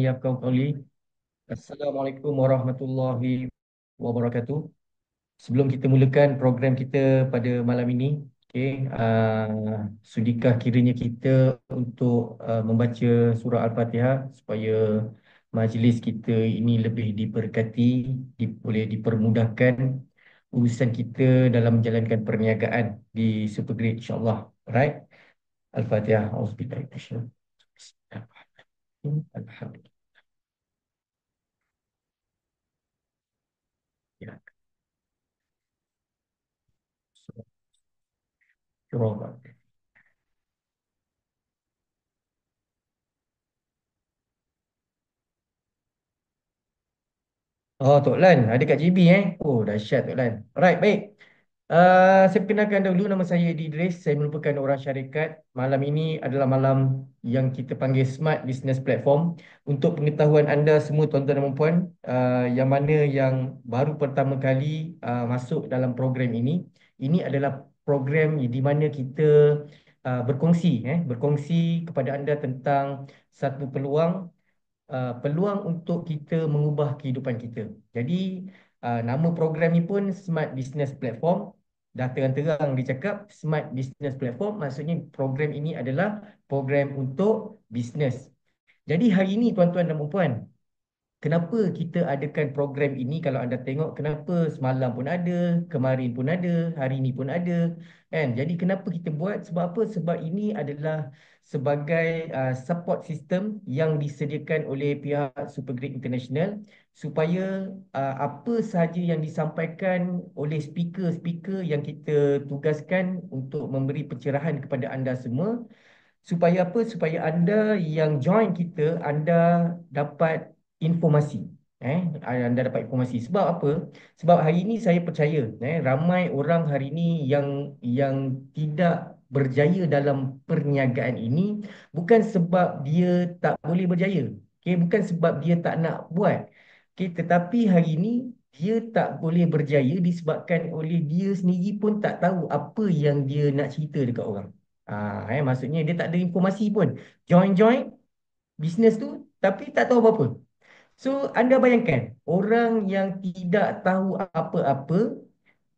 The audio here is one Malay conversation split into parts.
yafqahu qawli. Assalamualaikum warahmatullahi wabarakatuh. Sebelum kita mulakan program kita pada malam ini, okey, sudikah kiranya kita untuk membaca surah Al-Fatihah supaya majlis kita ini lebih diberkati, boleh dipermudahkan urusan kita dalam menjalankan perniagaan di Supergrid, insya-Allah. Right? Al-Fatihah. Auzubillahi minasyaitanir rajim. Alhamdulillah. Ya. Surah. Oh, Tok Lan, ada kat JB eh. Oh, dahsyat Tok Lan. Alright, baik. Saya perkenalkan dahulu, nama saya Edi Idris. Saya merupakan orang syarikat. Malam ini adalah malam yang kita panggil Smart Business Platform. Untuk pengetahuan anda semua tuan-tuan dan puan, yang mana yang baru pertama kali masuk dalam program ini adalah program di mana kita berkongsi kepada anda tentang satu peluang untuk kita mengubah kehidupan kita. Jadi nama program ni pun Smart Business Platform. Dah terang-terang dicakap Smart Business Platform, maksudnya program ini adalah program untuk bisnes. Jadi hari ini tuan-tuan dan puan, kenapa kita adakan program ini? Kalau anda tengok, kenapa semalam pun ada, kemarin pun ada, hari ini pun ada, kan? Jadi kenapa kita buat? Sebab apa? Sebab ini adalah sebagai support system yang disediakan oleh pihak Supergrid International, supaya apa sahaja yang disampaikan oleh speaker-speaker yang kita tugaskan untuk memberi pencerahan kepada anda semua, supaya apa? Supaya anda yang join kita, anda dapat informasi. Anda dapat informasi. Sebab apa? Sebab hari ini saya percaya, ramai orang hari ini yang tidak berjaya dalam perniagaan ini, bukan sebab dia tak boleh berjaya. Okay? Bukan sebab dia tak nak buat. Okay? Tetapi hari ini dia tak boleh berjaya disebabkan oleh dia sendiri pun tak tahu apa yang dia nak cerita dekat orang. Maksudnya dia tak ada informasi pun. Join-join bisnes tu tapi tak tahu apa-apa. So anda bayangkan orang yang tidak tahu apa-apa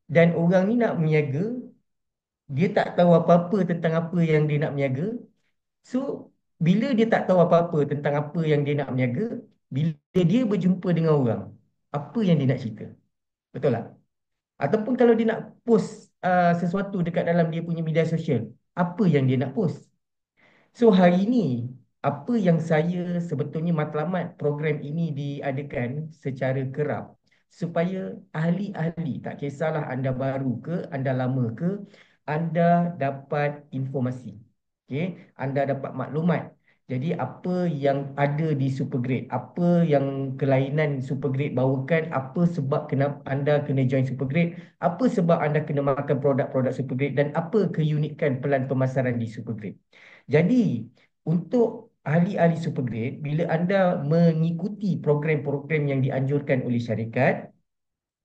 dan orang ni nak berniaga, dia tak tahu apa-apa tentang apa yang dia nak berniaga. So bila dia tak tahu apa-apa tentang apa yang dia nak berniaga, bila dia berjumpa dengan orang, apa yang dia nak cerita? Betul tak? Ataupun kalau dia nak post sesuatu dekat dalam dia punya media sosial, apa yang dia nak post? So hari ini, apa yang saya sebetulnya matlamat program ini diadakan secara kerap, supaya ahli-ahli, tak kisahlah anda baru ke, anda lama ke, anda dapat informasi. Okay? Anda dapat maklumat. Jadi apa yang ada di Supergrade, apa yang kelainan Supergrade bawakan, apa sebab kenapa anda kena join Supergrade, apa sebab anda kena makan produk-produk Supergrade, dan apa keunikan pelan pemasaran di Supergrade. Jadi, untuk ahli-ahli Supergrade, bila anda mengikuti program-program yang dianjurkan oleh syarikat,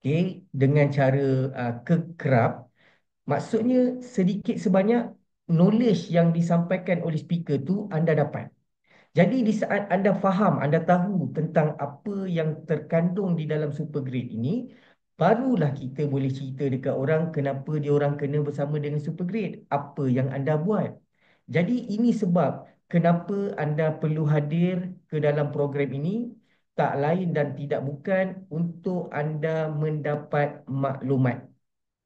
okay, dengan cara kekerap, maksudnya sedikit sebanyak knowledge yang disampaikan oleh speaker tu anda dapat. Jadi di saat anda faham, anda tahu tentang apa yang terkandung di dalam Supergrade ini, barulah kita boleh cerita dekat orang kenapa dia orang kena bersama dengan Supergrade, apa yang anda buat. Jadi ini sebab kenapa anda perlu hadir ke dalam program ini, tak lain dan tidak bukan untuk anda mendapat maklumat.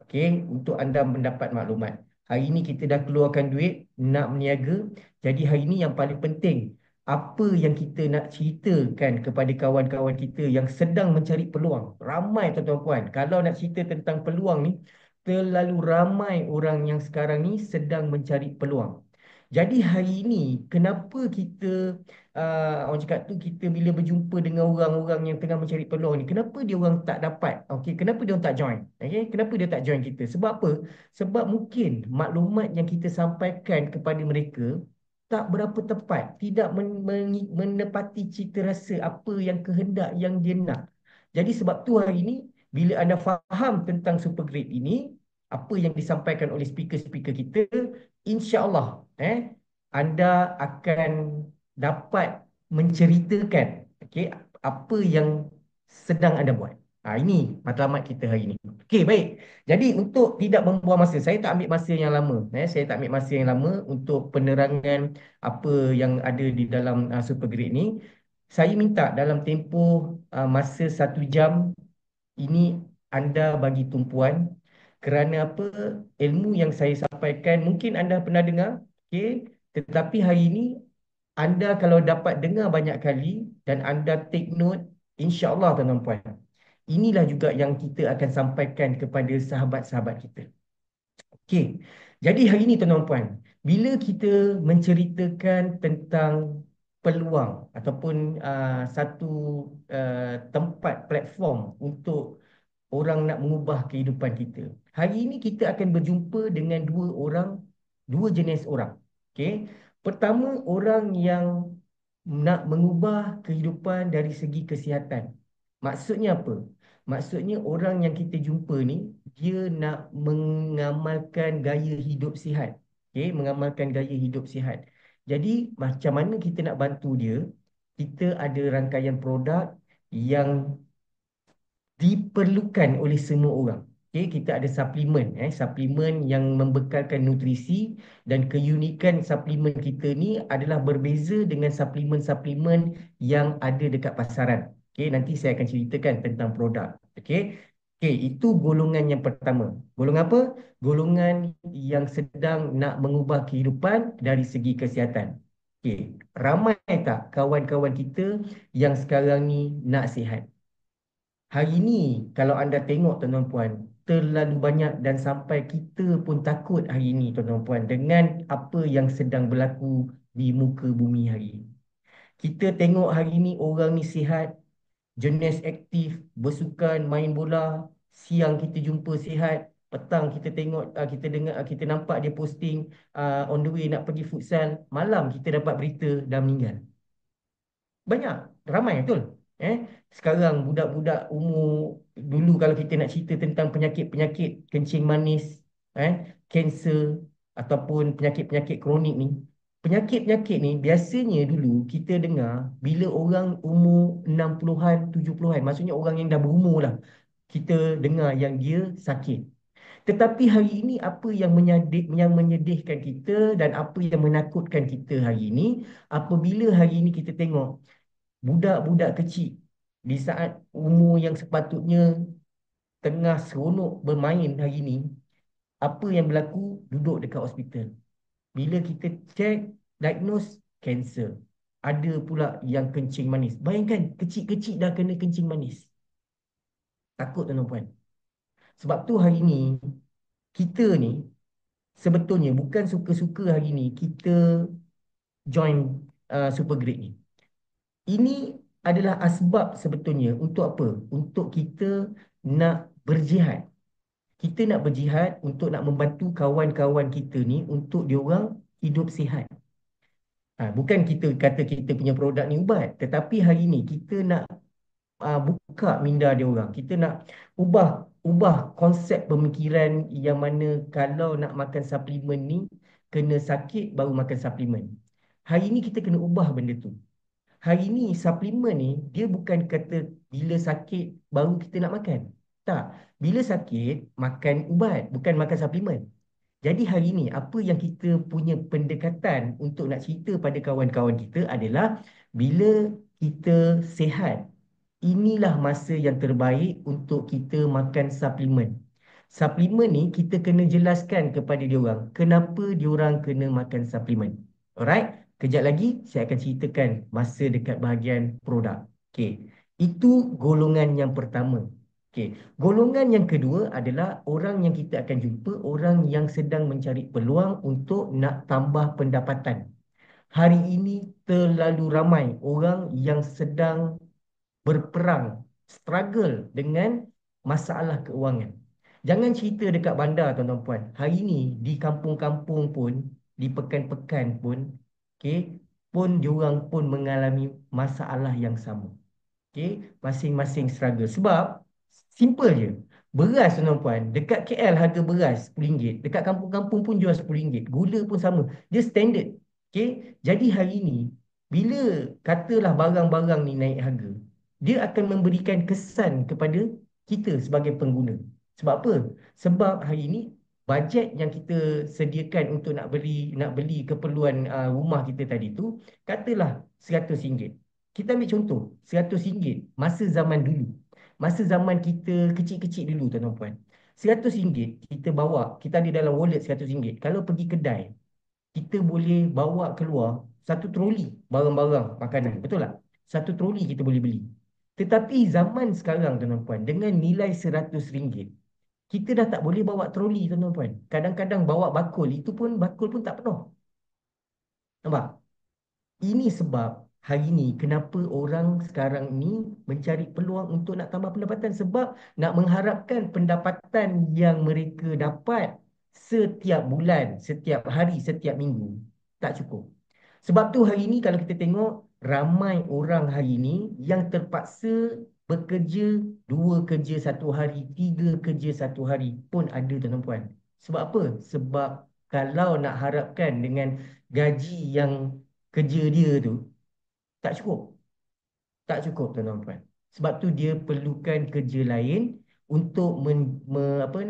Okey, untuk anda mendapat maklumat. Hari ini kita dah keluarkan duit nak berniaga. Jadi hari ini yang paling penting, apa yang kita nak ceritakan kepada kawan-kawan kita yang sedang mencari peluang. Ramai tuan-tuan puan. Kalau nak cerita tentang peluang ni, terlalu ramai orang yang sekarang ni sedang mencari peluang. Jadi hari ini, kenapa kita, orang cakap tu, kita bila berjumpa dengan orang-orang yang tengah mencari peluang ni, kenapa dia orang tak dapat? Okey, kenapa dia orang tak join? Okey, kenapa dia tak join kita? Sebab apa? Sebab mungkin maklumat yang kita sampaikan kepada mereka tak berapa tepat, tidak menepati cita rasa apa yang kehendak yang dia nak. Jadi sebab tu hari ini, bila anda faham tentang Supergrade ini, apa yang disampaikan oleh speaker-speaker kita, insya-Allah anda akan dapat menceritakan Okey, apa yang sedang anda buat? Ini matlamat kita hari ini. Okey, baik. Jadi untuk tidak membuang masa, saya tak ambil masa yang lama. Saya tak ambil masa yang lama untuk penerangan apa yang ada di dalam Supergrade ni. Saya minta dalam tempoh masa 1 jam ini anda bagi tumpuan kerana apa, ilmu yang saya sampaikan mungkin anda pernah dengar, okey, tetapi hari ini anda kalau dapat dengar banyak kali dan anda take note, insya-Allah tuan-tuan puan, inilah juga yang kita akan sampaikan kepada sahabat-sahabat kita. Okey. Jadi hari ini tuan-tuan puan, bila kita menceritakan tentang peluang ataupun satu tempat platform untuk orang nak mengubah kehidupan kita. Hari ini kita akan berjumpa dengan dua orang, dua jenis orang. Okey. Pertama, orang yang nak mengubah kehidupan dari segi kesihatan. Maksudnya apa? Maksudnya orang yang kita jumpa ni, dia nak mengamalkan gaya hidup sihat. Okey, mengamalkan gaya hidup sihat. Jadi, macam mana kita nak bantu dia? Kita ada rangkaian produk yang diperlukan oleh semua orang. Okay, kita ada suplemen, suplemen yang membekalkan nutrisi, dan keunikan suplemen kita ni adalah berbeza dengan suplemen-suplemen yang ada dekat pasaran. Okay, nanti saya akan ceritakan tentang produk. Okay, okay, itu golongan yang pertama. Golongan apa? Golongan yang sedang nak mengubah kehidupan dari segi kesihatan. Okay, ramai tak kawan-kawan kita yang sekarang ni nak sihat? Hari ini, kalau anda tengok tuan-tuan puan, terlalu banyak dan sampai kita pun takut hari ini tuan-tuan puan dengan apa yang sedang berlaku di muka bumi hari ini. Kita tengok hari ini orang ni sihat, jenis aktif, bersukan, main bola, siang kita jumpa sihat, petang kita tengok, kita dengar, kita nampak dia posting on the way nak pergi futsal, malam kita dapat berita dah meninggal. Banyak, ramai betul. Eh, Sekarang budak-budak umur, dulu kalau kita nak cerita tentang penyakit-penyakit kencing manis, eh, kanser ataupun penyakit-penyakit kronik ni, penyakit-penyakit ni biasanya dulu kita dengar bila orang umur 60-an, 70-an, maksudnya orang yang dah berumur lah, kita dengar yang dia sakit. Tetapi hari ini apa yang menyedihkan kita dan apa yang menakutkan kita hari ini, apabila hari ini kita tengok budak-budak kecil di saat umur yang sepatutnya tengah seronok bermain hari ini, apa yang berlaku? Duduk dekat hospital. Bila kita check, diagnose kanser. Ada pula yang kencing manis. Bayangkan, kecil-kecil dah kena kencing manis. Takut tuan-tuan puan. Sebab tu hari ini, kita ni sebetulnya bukan suka-suka hari ini kita join Supergrade ni. Ini adalah asbab sebetulnya untuk apa? Untuk kita nak berjihad. Kita nak berjihad untuk nak membantu kawan-kawan kita ni untuk diorang hidup sihat. Bukan kita kata kita punya produk ni ubat, tetapi hari ni kita nak buka minda diorang. Kita nak ubah ubah konsep pemikiran yang mana kalau nak makan suplemen ni kena sakit baru makan suplemen. Hari ni kita kena ubah benda tu. Hari ni suplemen ni dia bukan kata bila sakit baru kita nak makan. Tak. Bila sakit makan ubat, bukan makan suplemen. Jadi hari ni apa yang kita punya pendekatan untuk nak cerita pada kawan-kawan kita adalah bila kita sihat, inilah masa yang terbaik untuk kita makan suplemen. Suplemen ni kita kena jelaskan kepada diorang kenapa diorang kena makan suplemen. Alright? Kejap lagi saya akan ceritakan masa dekat bahagian produk. Okey. Itu golongan yang pertama. Okey. Golongan yang kedua adalah orang yang kita akan jumpa, orang yang sedang mencari peluang untuk nak tambah pendapatan. Hari ini terlalu ramai orang yang sedang berperang, struggle dengan masalah keuangan. Jangan cerita dekat bandar tuan-tuan puan. Hari ini di kampung-kampung pun, di pekan-pekan pun, okey, pun diorang pun mengalami masalah yang sama. Okey, masing-masing struggle. Sebab simple je. Beras tuan-tuan puan, dekat KL harga beras RM10, dekat kampung-kampung pun jual RM10. Gula pun sama. Dia standard. Okey, jadi hari ini Bila katalah barang-barang ni naik harga, dia akan memberikan kesan kepada kita sebagai pengguna. Sebab apa? Sebab hari ini bajet yang kita sediakan untuk nak beli keperluan rumah kita tadi tu, katalah RM100. Kita ambil contoh, RM100 masa zaman dulu. Masa zaman kita kecil-kecil dulu tuan-tuan puan. RM100 kita bawa, kita ada dalam wallet RM100. Kalau pergi kedai, kita boleh bawa keluar satu troli barang-barang makanan. Betul tak? Satu troli kita boleh beli. Tetapi zaman sekarang tuan-tuan puan, dengan nilai RM100, kita dah tak boleh bawa troli tuan-tuan puan. Kadang-kadang bawa bakul, itu pun bakul pun tak penuh. Nampak? Ini sebab hari ini kenapa orang sekarang ni mencari peluang untuk nak tambah pendapatan, sebab nak mengharapkan pendapatan yang mereka dapat setiap bulan, setiap hari, setiap minggu tak cukup. Sebab tu hari ini kalau kita tengok ramai orang hari ini yang terpaksa bekerja 2 kerja satu hari, 3 kerja satu hari pun ada tuan-tuan puan. Sebab apa? Sebab kalau nak harapkan dengan gaji yang kerja dia tu tak cukup. Tak cukup tuan-tuan puan. Sebab tu dia perlukan kerja lain untuk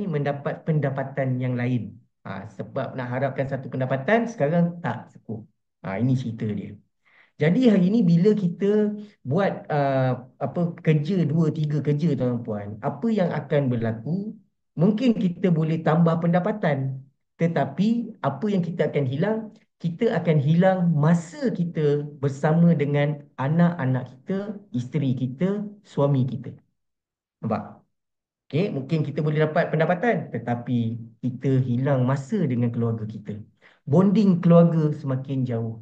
mendapat pendapatan yang lain. Sebab nak harapkan satu pendapatan sekarang tak cukup. Ini cerita dia. Jadi hari ini bila kita buat kerja 2 3 kerja tuan puan, apa yang akan berlaku? Mungkin kita boleh tambah pendapatan, tetapi apa yang kita akan hilang? Kita akan hilang masa kita bersama dengan anak-anak kita, isteri kita, suami kita. Nampak? Okey, mungkin kita boleh dapat pendapatan, tetapi kita hilang masa dengan keluarga kita. Bonding keluarga semakin jauh.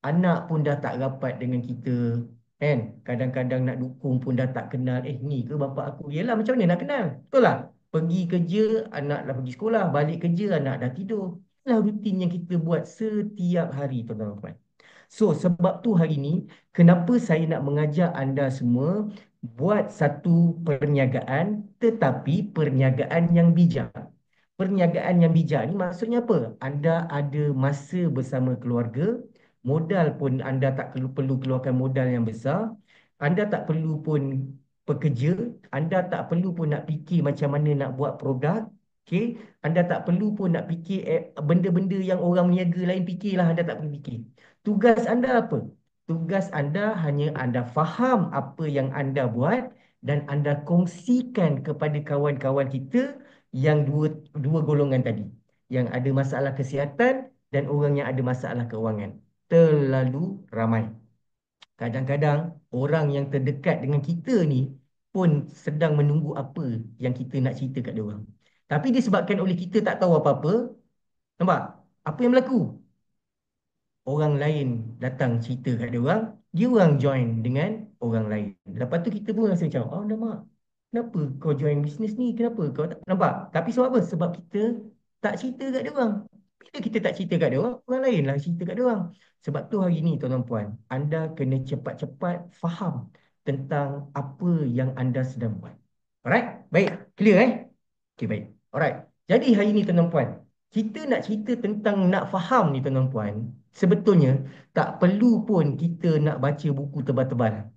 Anak pun dah tak rapat dengan kita, kan? Kadang-kadang nak dukung pun dah tak kenal. Ni ke bapa aku? Yelah, macam mana nak kenal? Betul tak? Pergi kerja, anak dah pergi sekolah. Balik kerja, anak dah tidur. Itulah rutin yang kita buat setiap hari, tuan-tuan. So, sebab tu hari ni, kenapa saya nak mengajak anda semua buat satu perniagaan, tetapi perniagaan yang bijak. Perniagaan yang bijak ni maksudnya apa? Anda ada masa bersama keluarga, modal pun anda tak perlu keluarkan modal yang besar, anda tak perlu pun bekerja, anda tak perlu pun nak fikir macam mana nak buat produk, okay? Anda tak perlu pun nak fikir benda-benda yang orang berniaga lain fikirlah, anda tak perlu fikir. Tugas anda apa? Tugas anda hanya anda faham apa yang anda buat dan anda kongsikan kepada kawan-kawan kita yang dua golongan tadi, yang ada masalah kesihatan dan orang yang ada masalah keuangan. Terlalu ramai. Kadang-kadang orang yang terdekat dengan kita ni pun sedang menunggu apa yang kita nak cerita kat dia orang. Tapi disebabkan oleh kita tak tahu apa-apa, nampak? Apa yang berlaku? Orang lain datang cerita kat dia orang join dengan orang lain. Lepas tu kita pun rasa macam, oh mak, kenapa kau join bisnes ni? Kenapa kau tak nampak? Tapi sebab apa? Sebab kita tak cerita kat dia orang. Bila kita tak cerita kat dia orang lain lah cerita kat dia orang. Sebab tu hari ni tuan-tuan puan, anda kena cepat-cepat faham tentang apa yang anda sedang buat. Alright? Baik. Clear Okay, baik. Alright. Jadi hari ni tuan-tuan puan, kita nak cerita tentang nak faham ni tuan-tuan puan, sebetulnya tak perlu pun kita nak baca buku tebal-tebal.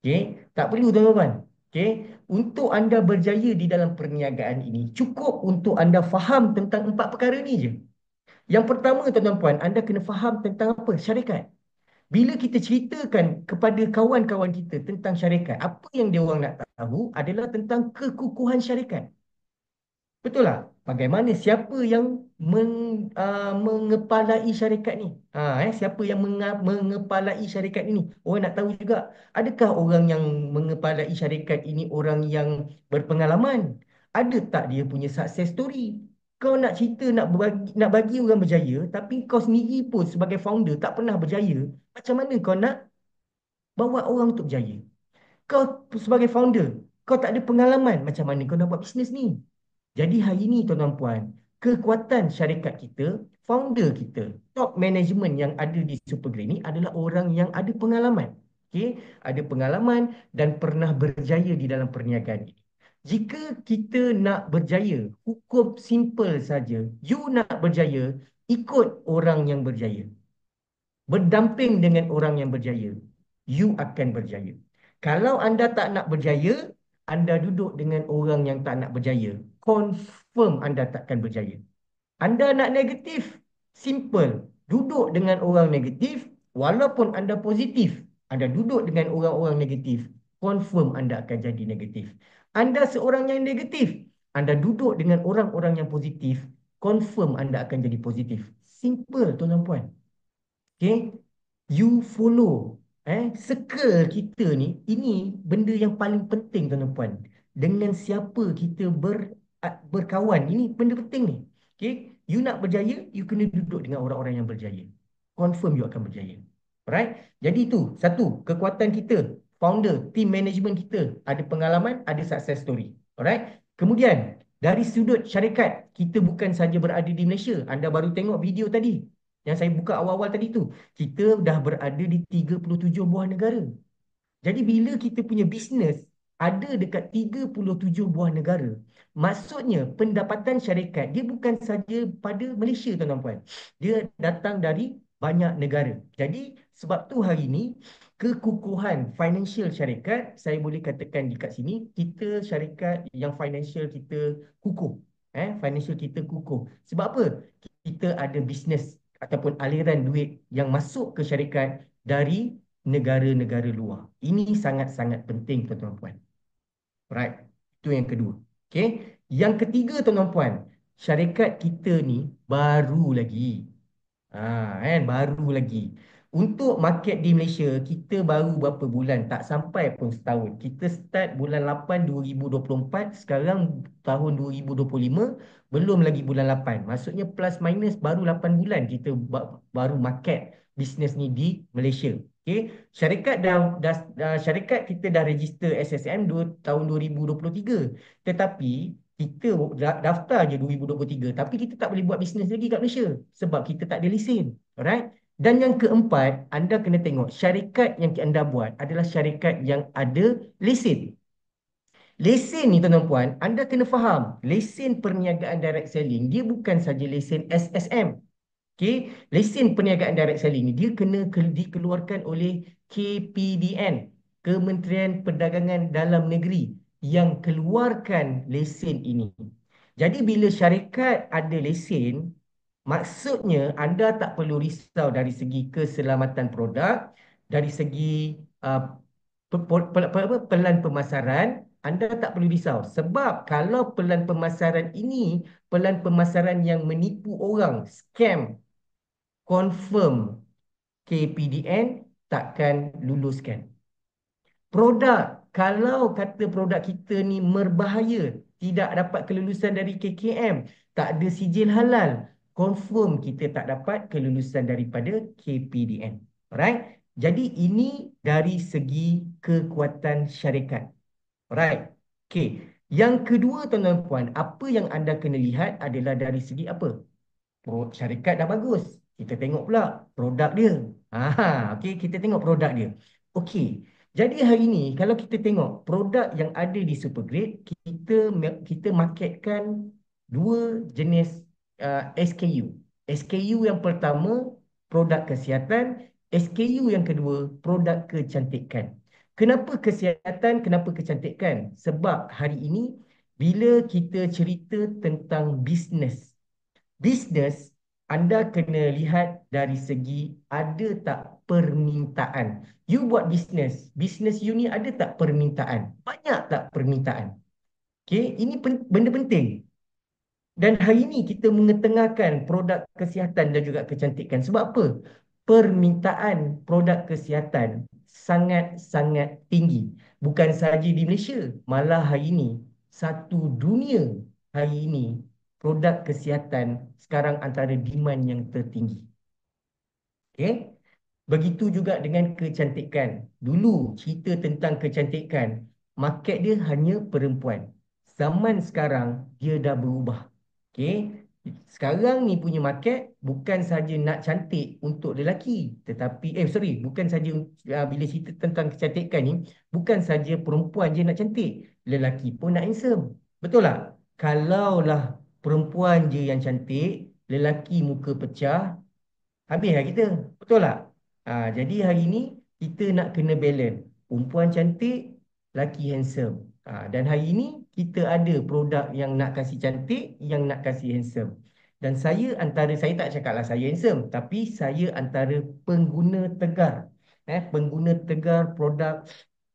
Okay? Tak perlu tuan-tuan. Okay? Untuk anda berjaya di dalam perniagaan ini, cukup untuk anda faham tentang 4 perkara ni je. Yang pertama tuan-tuan puan, anda kena faham tentang apa? Syarikat. Bila kita ceritakan kepada kawan-kawan kita tentang syarikat, apa yang dia orang nak tahu adalah tentang kekukuhan syarikat. Betul tak? Bagaimana siapa yang mengepalai syarikat ni? Siapa yang mengepalai syarikat ini? Orang nak tahu juga. Adakah orang yang mengepalai syarikat ini orang yang berpengalaman? Ada tak dia punya success story? Kau nak cerita nak bagi orang berjaya, tapi kau sendiri pun sebagai founder tak pernah berjaya. Macam mana kau nak bawa orang untuk berjaya? Kau sebagai founder, kau tak ada pengalaman. Macam mana kau nak buat bisnes ni? Jadi hari ini tuan-tuan puan, kekuatan syarikat kita, founder kita, top management yang ada di Supergreen ni adalah orang yang ada pengalaman. Okay? Ada pengalaman dan pernah berjaya di dalam perniagaan ini. Jika kita nak berjaya, hukum simple saja. You nak berjaya, ikut orang yang berjaya. berdamping dengan orang yang berjaya, you akan berjaya. Kalau anda tak nak berjaya, anda duduk dengan orang yang tak nak berjaya, confirm anda takkan berjaya. Anda nak negatif, simple. Duduk dengan orang negatif, walaupun anda positif, anda duduk dengan orang-orang negatif, confirm anda akan jadi negatif. Anda seorang yang negatif, anda duduk dengan orang-orang yang positif, confirm anda akan jadi positif. Simple, tuan-tuan puan. Okay? You follow. Circle kita ni, ini benda yang paling penting tuan-tuan puan. Dengan siapa kita berkawan, ini benda penting ni. Okay? You nak berjaya, you kena duduk dengan orang-orang yang berjaya. Confirm you akan berjaya. Alright? Jadi itu, satu, kekuatan kita, founder, team management kita, ada pengalaman, ada success story. Alright? Kemudian, dari sudut syarikat, kita bukan saja berada di Malaysia. Anda baru tengok video tadi yang saya buka awal-awal tadi tu. Kita dah berada di 37 buah negara. Jadi bila kita punya bisnes ada dekat 37 buah negara, maksudnya pendapatan syarikat dia bukan saja pada Malaysia, tuan-tuan puan. Dia datang dari banyak negara. Jadi sebab tu hari ini kekukuhan financial syarikat, saya boleh katakan dekat sini, kita syarikat yang financial kita kukuh. Financial kita kukuh. Sebab apa? Kita ada bisnes ataupun aliran duit yang masuk ke syarikat dari negara-negara luar. Ini sangat-sangat penting, tuan-tuan puan. Right. Itu yang kedua. Okay. Yang ketiga, tuan-tuan puan, syarikat kita ni baru lagi. Baru lagi. Untuk market di Malaysia, kita baru berapa bulan, tak sampai pun setahun. Kita start bulan 8 2024, sekarang tahun 2025, belum lagi bulan 8. Maksudnya plus minus baru 8 bulan kita baru market bisnes ni di Malaysia. Okay. Syarikat kita dah register SSM tahun 2023. Tetapi kita daftar je 2023, tapi kita tak boleh buat bisnes lagi kat Malaysia sebab kita tak ada lesen. Alright? Dan yang keempat, anda kena tengok syarikat yang anda buat adalah syarikat yang ada lesen. Lesen ni, tuan-tuan puan, anda kena faham, lesen perniagaan direct selling dia bukan saja lesen SSM. Okay? Lesen perniagaan direct selling ni dia kena dikeluarkan oleh KPDN, Kementerian Perdagangan Dalam Negeri, yang keluarkan lesen ini. Jadi bila syarikat ada lesen, maksudnya anda tak perlu risau dari segi keselamatan produk, dari segi uh, pelan pemasaran, anda tak perlu risau. Sebab kalau pelan pemasaran ini, pelan pemasaran yang menipu orang, scam, confirm KPDN takkan luluskan. Produk, kalau kata produk kita ni berbahaya, tidak dapat kelulusan dari KKM, tak ada sijil halal, confirm kita tak dapat kelulusan daripada KPDN. Alright? Jadi ini dari segi kekuatan syarikat. Alright? Okay. Yang kedua, tuan-tuan puan, apa yang anda kena lihat adalah dari segi apa? Syarikat dah bagus. Kita tengok pula produk dia. Okey, kita tengok produk dia. Okey. Jadi hari ini kalau kita tengok produk yang ada di Supergrade, kita marketkan dua jenis SKU. SKU yang pertama produk kesihatan, SKU yang kedua produk kecantikan. Kenapa kesihatan, kenapa kecantikan? Sebab hari ini bila kita cerita tentang bisnes, anda kena lihat dari segi ada tak permintaan. You buat bisnes you ni ada tak permintaan? Banyak tak permintaan? Okay, ini benda penting. Dan hari ini kita mengetengahkan produk kesihatan dan juga kecantikan. Sebab apa? Permintaan produk kesihatan sangat-sangat tinggi. Bukan sahaja di Malaysia, malah hari ini satu dunia hari ini produk kesihatan sekarang antara demand yang tertinggi. Okay? Begitu juga dengan kecantikan. Dulu cerita tentang kecantikan, market dia hanya perempuan. Zaman sekarang dia dah berubah. Okay? Sekarang ni punya market bukan saja nak cantik untuk lelaki, tetapi bukan saja bila cerita tentang kecantikan ni, bukan saja perempuan je nak cantik, lelaki pun nak handsome. Betul tak? Kalaulah perempuan je yang cantik, lelaki muka pecah, habis lah kita. Betul tak? Jadi hari ini kita nak kena balance. Perempuan cantik, laki handsome. Dan hari ini kita ada produk yang nak kasih cantik, yang nak kasih handsome. Dan saya tak cakap lah saya handsome, tapi saya antara pengguna tegar. Pengguna tegar produk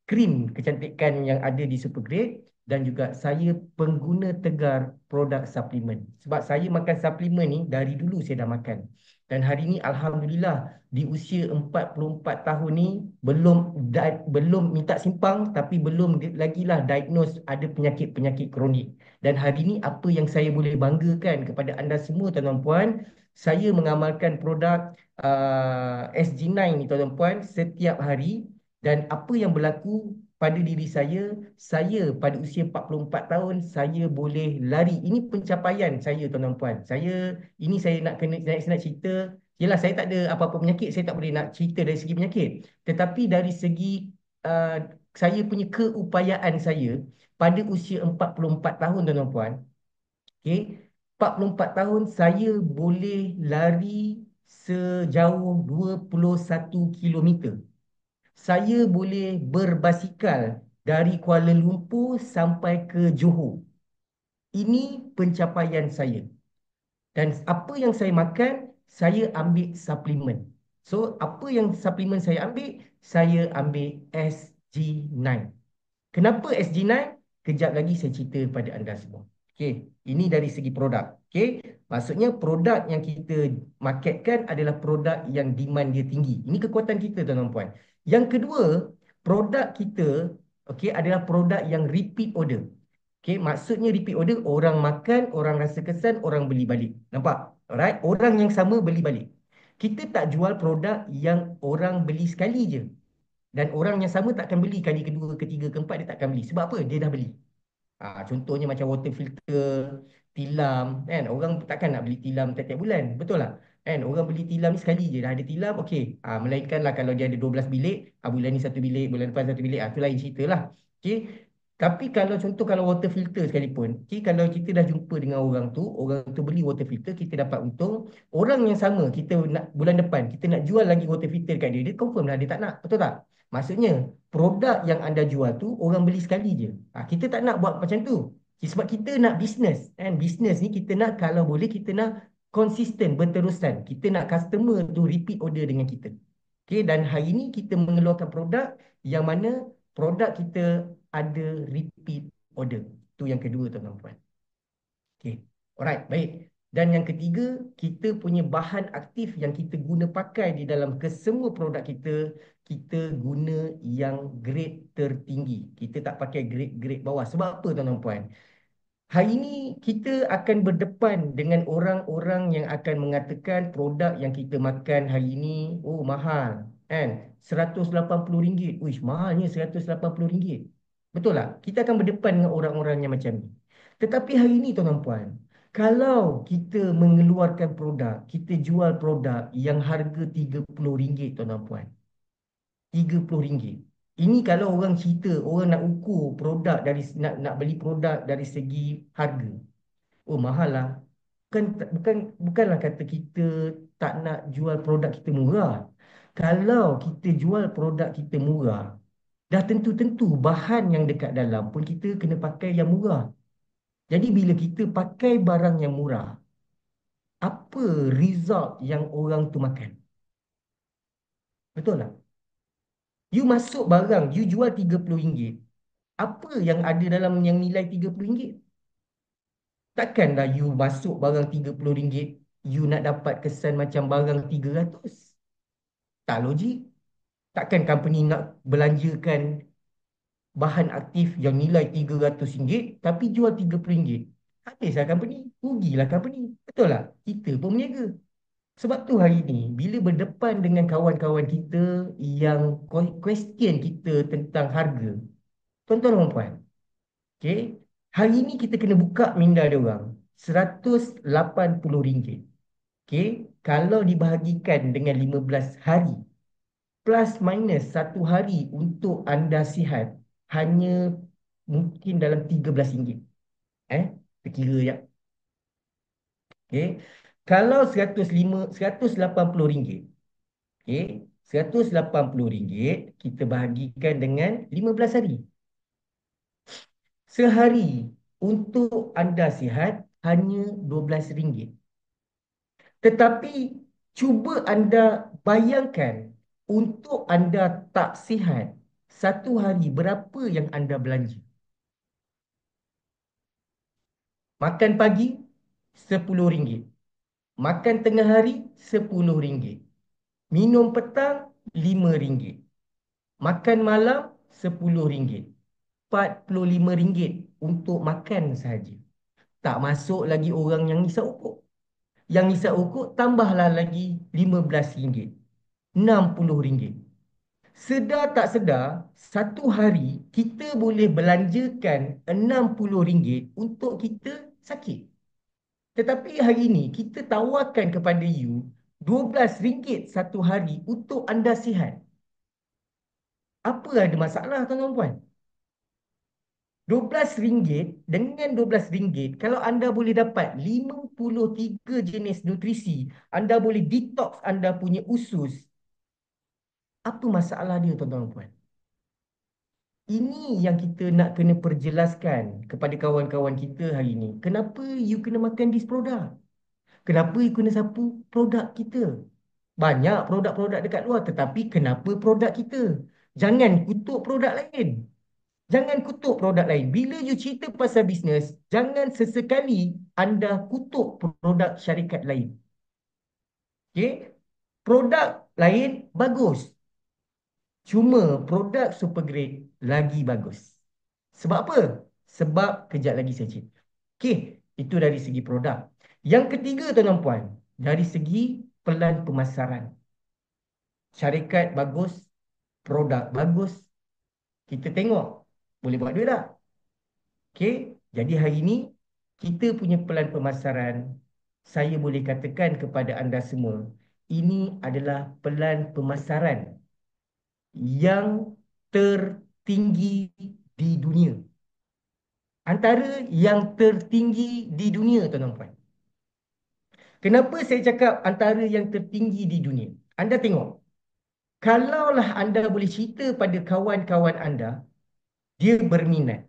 krim kecantikan yang ada di Supergrade, dan juga saya pengguna tegar produk suplemen. Sebab saya makan suplemen ni dari dulu saya dah makan. Dan hari ni Alhamdulillah di usia 44 tahun ni belum minta simpang, tapi belum lagi lah diagnose ada penyakit-penyakit kronik. Dan hari ni apa yang saya boleh banggakan kepada anda semua tuan-tuan puan, saya mengamalkan produk SG9 ni tuan-tuan puan setiap hari. Dan apa yang berlaku pada diri saya pada usia 44 tahun, saya boleh lari. Ini pencapaian saya tuan-tuan puan. Saya nak cerita. Yelah, saya tak ada apa-apa penyakit, saya tak boleh nak cerita dari segi penyakit. Tetapi dari segi uh, saya punya keupayaan saya pada usia 44 tahun tuan-tuan puan. Okay, 44 tahun saya boleh lari sejauh 21 kilometer. Saya boleh berbasikal dari Kuala Lumpur sampai ke Johor. Ini pencapaian saya. Dan apa yang saya makan, saya ambil suplemen. So, apa yang suplemen saya ambil? Saya ambil SG9. Kenapa SG9? Kejap lagi saya cerita pada anda semua. Okey, ini dari segi produk. Okey, maksudnya produk yang kita marketkan adalah produk yang demand dia tinggi. Ini kekuatan kita tuan-tuan puan. Yang kedua, produk kita okey adalah produk yang repeat order. Okey, maksudnya repeat order, orang makan, orang rasa kesan, orang beli balik. Nampak? Alright, orang yang sama beli balik. Kita tak jual produk yang orang beli sekali je. Dan orang yang sama takkan beli kali kedua, ketiga, keempat, dia takkan beli. Sebab apa? Dia dah beli. Contohnya macam water filter, tilam, kan? Orang takkan nak beli tilam tiap-tiap bulan. Betul tak? Kan? Orang beli tilam ni sekali je. Dah ada tilam, okey. Melainkanlah kalau dia ada 12 bilik, bulan ni satu bilik, bulan depan satu bilik, tu lain cerita lah. Okey. Tapi kalau water filter sekalipun, okey, kalau kita dah jumpa dengan orang tu beli water filter, kita dapat untung. Orang yang sama, kita nak bulan depan, kita nak jual lagi water filter kat dia, dia confirm lah dia tak nak. Betul tak? Maksudnya, produk yang anda jual tu, orang beli sekali je. Kita tak nak buat macam tu. Sebab kita nak bisnes. Kan? Bisnes ni kita nak, kalau boleh, kita nak konsisten, berterusan. Kita nak customer tu repeat order dengan kita. Okay, dan hari ini kita mengeluarkan produk yang mana produk kita ada repeat order. Itu yang kedua tuan-tuan puan. Okay. Alright, baik. Dan yang ketiga, kita punya bahan aktif yang kita guna pakai di dalam kesemua produk kita, kita guna yang grade tertinggi. Kita tak pakai grade-grade bawah. Sebab apa tuan-tuan puan? Hari ini kita akan berdepan dengan orang-orang yang akan mengatakan produk yang kita makan hari ini, oh mahal, kan? RM180. Uish, mahalnya RM180. Betul tak? Kita akan berdepan dengan orang-orang yang macam ni. Tetapi hari ini tuan-tuan puan, kalau kita mengeluarkan produk, kita jual produk yang harga RM30 tuan-tuan puan. RM30. Ini kalau orang cerita, orang nak ukur produk dari nak beli produk dari segi harga. Oh mahal lah. Bukanlah kata kita tak nak jual produk kita murah. Kalau kita jual produk kita murah, dah tentu-tentu bahan yang dekat dalam pun kita kena pakai yang murah. Jadi bila kita pakai barang yang murah, apa result yang orang tu makan? Betul tak? You masuk barang, you jual RM30. Apa yang ada dalam yang nilai RM30? Takkanlah you masuk barang RM30, you nak dapat kesan macam barang 300. Tak logik. Takkan company nak belanjakan bahan aktif yang nilai RM300 tapi jual RM30. Habislah company. Rugilah company. Betul tak? Kita pun berniaga. Sebab tu hari ni, bila berdepan dengan kawan-kawan kita yang question kita tentang harga, tuan-tuan dan puan, okay, hari ni kita kena buka minda dia orang. RM180. Okay, kalau dibahagikan dengan 15 hari, plus minus satu hari untuk anda sihat, hanya mungkin dalam RM13. Terkira ya. Okay. Kalau RM180, okay, RM180 kita bahagikan dengan 15 hari. Sehari untuk anda sihat hanya RM12. Tetapi cuba anda bayangkan untuk anda tak sihat satu hari berapa yang anda belanja. Makan pagi RM10. Makan tengah hari RM10. Minum petang RM5. Makan malam RM10. RM45 untuk makan sahaja. Tak masuk lagi orang yang hisap rokok. Yang hisap rokok tambahlah lagi RM15. RM60. Sedar tak sedar, satu hari kita boleh belanjakan RM60 untuk kita sakit. Tetapi hari ini kita tawarkan kepada you RM12 satu hari untuk anda sihat. Apa ada masalah tuan-tuan puan? RM12 dengan RM12, kalau anda boleh dapat 53 jenis nutrisi, anda boleh detox anda punya usus. Apa masalah dia tuan-tuan puan? Ini yang kita nak kena perjelaskan kepada kawan-kawan kita hari ini. Kenapa you kena makan this produk? Kenapa you kena sapu produk kita? Banyak produk-produk dekat luar, tetapi kenapa produk kita? Jangan kutuk produk lain. Jangan kutuk produk lain. Bila you cerita pasal bisnes, jangan sesekali anda kutuk produk syarikat lain. Okay? Produk lain bagus. Cuma produk super grade lagi bagus. Sebab apa? Sebab kejap lagi saya cerita. Okey, itu dari segi produk. Yang ketiga tuan-tuan puan, dari segi pelan pemasaran. Syarikat bagus, produk bagus, kita tengok boleh buat duit tak? Okey, jadi hari ini kita punya pelan pemasaran, saya boleh katakan kepada anda semua, ini adalah pelan pemasaran yang tertinggi di dunia. Antara yang tertinggi di dunia, tuan-tuan puan. Kenapa saya cakap antara yang tertinggi di dunia? Anda tengok, kalaulah anda boleh cerita pada kawan-kawan anda, dia berminat.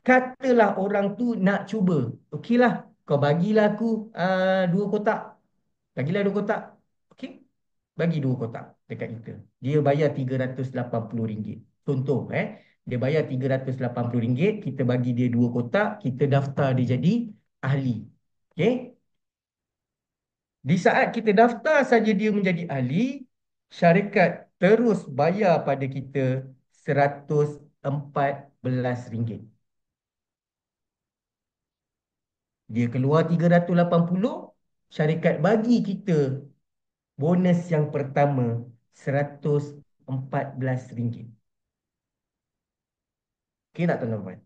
Katalah orang tu nak cuba. Okeylah, kau bagilah aku 2 kotak. Bagilah 2 kotak. Okey? Bagi 2 kotak dekat kita. Dia bayar RM380. Contoh, dia bayar RM380, kita bagi dia 2 kotak, kita daftar dia jadi ahli. Okey? Di saat kita daftar saja dia menjadi ahli, syarikat terus bayar pada kita RM114. Dia keluar 380, syarikat bagi kita bonus yang pertama RM114. Okey tak tuan-tuan?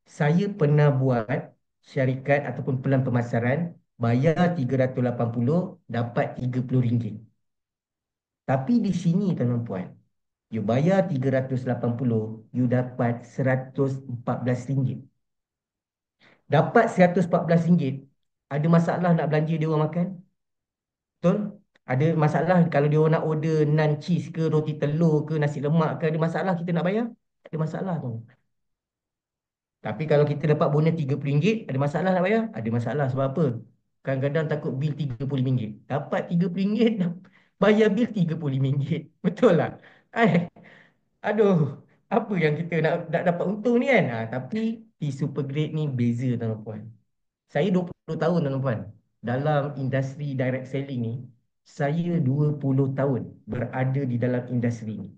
Saya pernah buat syarikat ataupun pelan pemasaran, bayar 380, dapat RM30. Tapi di sini tuan-tuan puan, you bayar 380, you dapat RM114. Dapat RM114, ada masalah nak belanja dia orang makan? Betul? Ada masalah kalau dia orang nak order naan cheese ke, roti telur ke, nasi lemak ke, ada masalah kita nak bayar? Ada masalah tu. Tapi kalau kita dapat bonus RM30, ada masalah nak bayar? Ada masalah. Sebab apa? Kadang-kadang takut bil RM35. Dapat RM30, bayar bil RM35. Betul tak? Aduh, apa yang kita nak dapat untung ni kan? Tapi di super grade ni beza tuan-tuan puan. Saya 20 tahun tuan-tuan puan. Dalam industri direct selling ni, saya 20 tahun berada di dalam industri ni.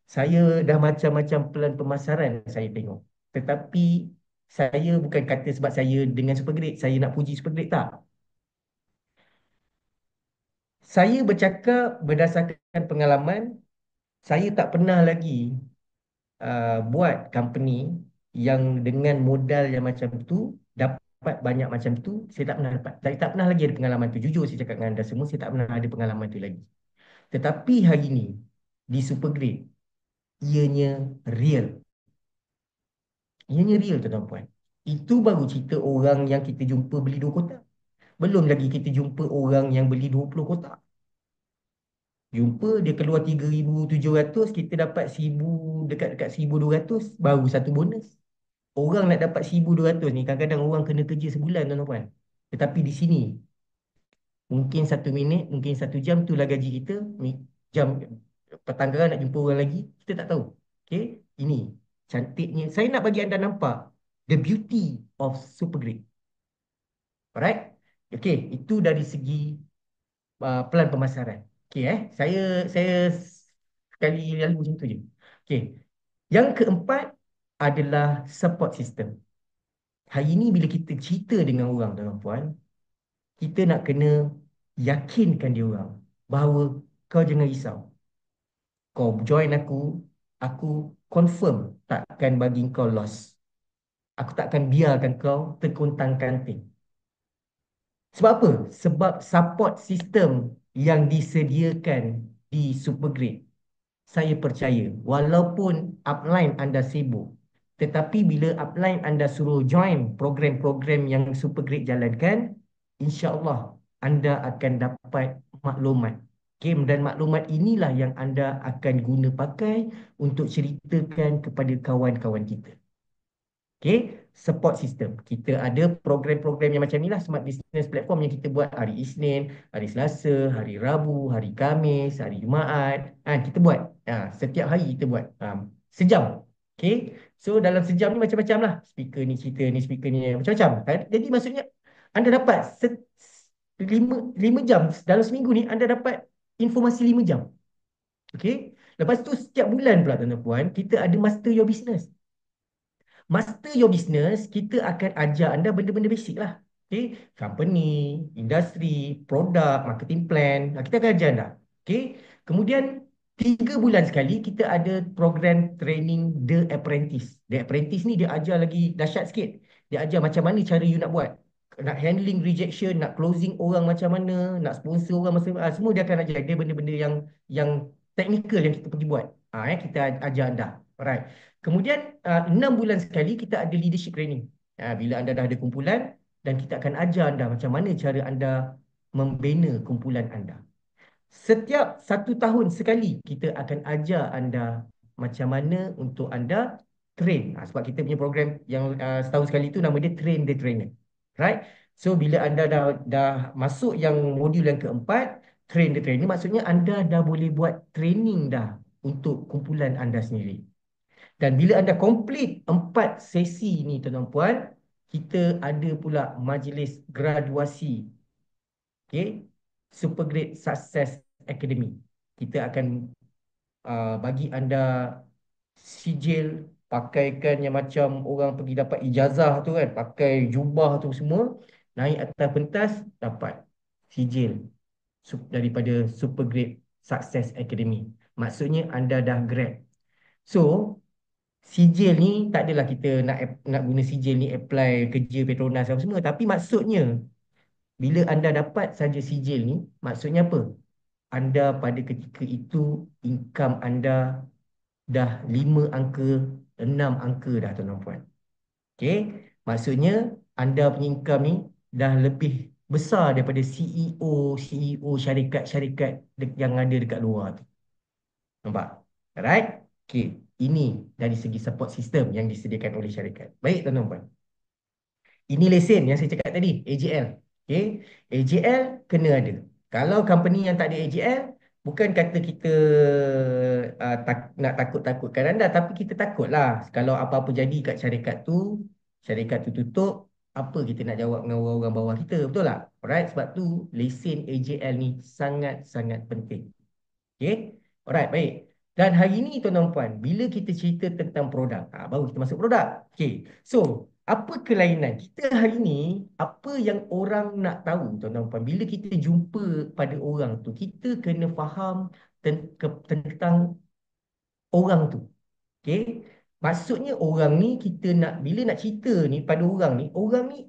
Saya dah macam-macam pelan pemasaran saya tengok. Tetapi saya bukan kata sebab saya dengan super grade, saya nak puji super grade, tak. Saya bercakap berdasarkan pengalaman, saya tak pernah lagi buat company yang dengan modal yang macam tu, dapat banyak macam tu, saya tak pernah dapat. Saya tak pernah lagi ada pengalaman tu. Jujur saya cakap dengan anda semua, saya tak pernah ada pengalaman tu lagi. Tetapi hari ini, di super grade, ianya real. Ianya real tuan-tuan puan. Itu baru cerita orang yang kita jumpa beli 2 kotak. Belum lagi kita jumpa orang yang beli 20 kotak. Jumpa dia keluar 3,700, kita dapat 1,000, dekat-dekat 1,200, baru satu bonus. Orang nak dapat 1,200 ni kadang-kadang orang kena kerja sebulan tuan-tuan. Tetapi di sini mungkin 1 minit, mungkin 1 jam itulah gaji kita. Jam petang gerang nak jumpa orang lagi, kita tak tahu. Okay, ini cantiknya. Saya nak bagi anda nampak the beauty of super grade. Alright. Okay, itu dari segi pelan pemasaran. Okay, saya sekali lalu macam tu je. Okay, yang keempat adalah support system. Hari ini bila kita cerita dengan orang, tuan-tuan, kita nak kena yakinkan dia orang bahawa kau jangan risau. Kau join aku confirm takkan bagi kau loss. Aku takkan biarkan kau terkontang-kanting. Sebab apa? Sebab support system yang disediakan di Supergrade, saya percaya walaupun upline anda sibuk, tetapi bila upline anda suruh join program-program yang Supergrade jalankan, insya-Allah anda akan dapat maklumat. Game dan maklumat inilah yang anda akan guna pakai untuk ceritakan kepada kawan-kawan kita. Okay, support system. Kita ada program-program yang macam inilah, Smart Business Platform yang kita buat hari Isnin, hari Selasa, hari Rabu, hari Khamis, hari Jumaat. Kita buat. Setiap hari kita buat. Sejam. Okay. So dalam sejam ni macam-macam lah. Speaker ni cerita ni, speaker ni macam-macam. Jadi maksudnya anda dapat 5 jam dalam seminggu ni, anda dapat informasi 5 jam. Okay. Lepas tu setiap bulan pula tuan-tuan, kita ada Master Your Business. Master your business, kita akan ajar anda benda-benda basic lah. Okay? Company, industri, produk, marketing plan. Kita akan ajar anda. Okay? Kemudian, 3 bulan sekali, kita ada program training The Apprentice. The Apprentice ni dia ajar lagi dahsyat sikit. Dia ajar macam mana cara you nak buat. Nak handling rejection, nak closing orang macam mana, nak sponsor orang macam mana. Semua dia akan ajar. Dia benda-benda yang technical yang kita pergi buat. Kita ajar anda. Alright. Kemudian 6 bulan sekali kita ada leadership training. Bila anda dah ada kumpulan, dan kita akan ajar anda macam mana cara anda membina kumpulan anda. Setiap 1 tahun sekali kita akan ajar anda macam mana untuk anda train. Sebab kita punya program yang setahun sekali itu nama dia Train the Trainer. Right? So bila anda dah masuk yang modul yang keempat, Train the Trainer, maksudnya anda dah boleh buat training dah untuk kumpulan anda sendiri. Dan bila anda complete 4 sesi ni tuan-tuan, kita ada pula majlis graduasi. Okay? Supergrade Success Academy. Kita akan bagi anda sijil, pakaikan yang macam orang pergi dapat ijazah tu kan, pakai jubah tu semua, naik atas pentas, dapat sijil daripada Supergrade Success Academy. Maksudnya anda dah grad. So, sijil ni tak adalah kita nak guna sijil ni apply kerja Petronas apa semua. Tapi maksudnya, bila anda dapat saja sijil ni, maksudnya apa? Anda pada ketika itu, income anda dah 5 angka, 6 angka dah tuan-tuan. Okay? Maksudnya, anda punya income ni dah lebih besar daripada CEO syarikat-syarikat yang ada dekat luar tu. Nampak? Alright? Okay. Ini dari segi support system yang disediakan oleh syarikat. Baik, tuan-tuan. Ini lesen yang saya cakap tadi, AJL. Okay. AJL kena ada. Kalau company yang tak ada AJL, bukan kata kita nak takut-takutkan anda, tapi kita takutlah kalau apa-apa jadi kat syarikat tu tutup, apa kita nak jawab dengan orang-orang bawah kita, betul tak? Alright, sebab tu lesen AJL ni sangat-sangat penting. Okay. Alright, baik. Dan hari ini tuan-tuan puan, bila kita cerita tentang produk, baru kita masuk produk. Okay. So, apa kelainan? Kita hari ini, apa yang orang nak tahu tuan-tuan puan, bila kita jumpa pada orang tu, kita kena faham tentang orang tu. Okay. Maksudnya orang ni, kita nak, bila nak cerita ni pada orang ni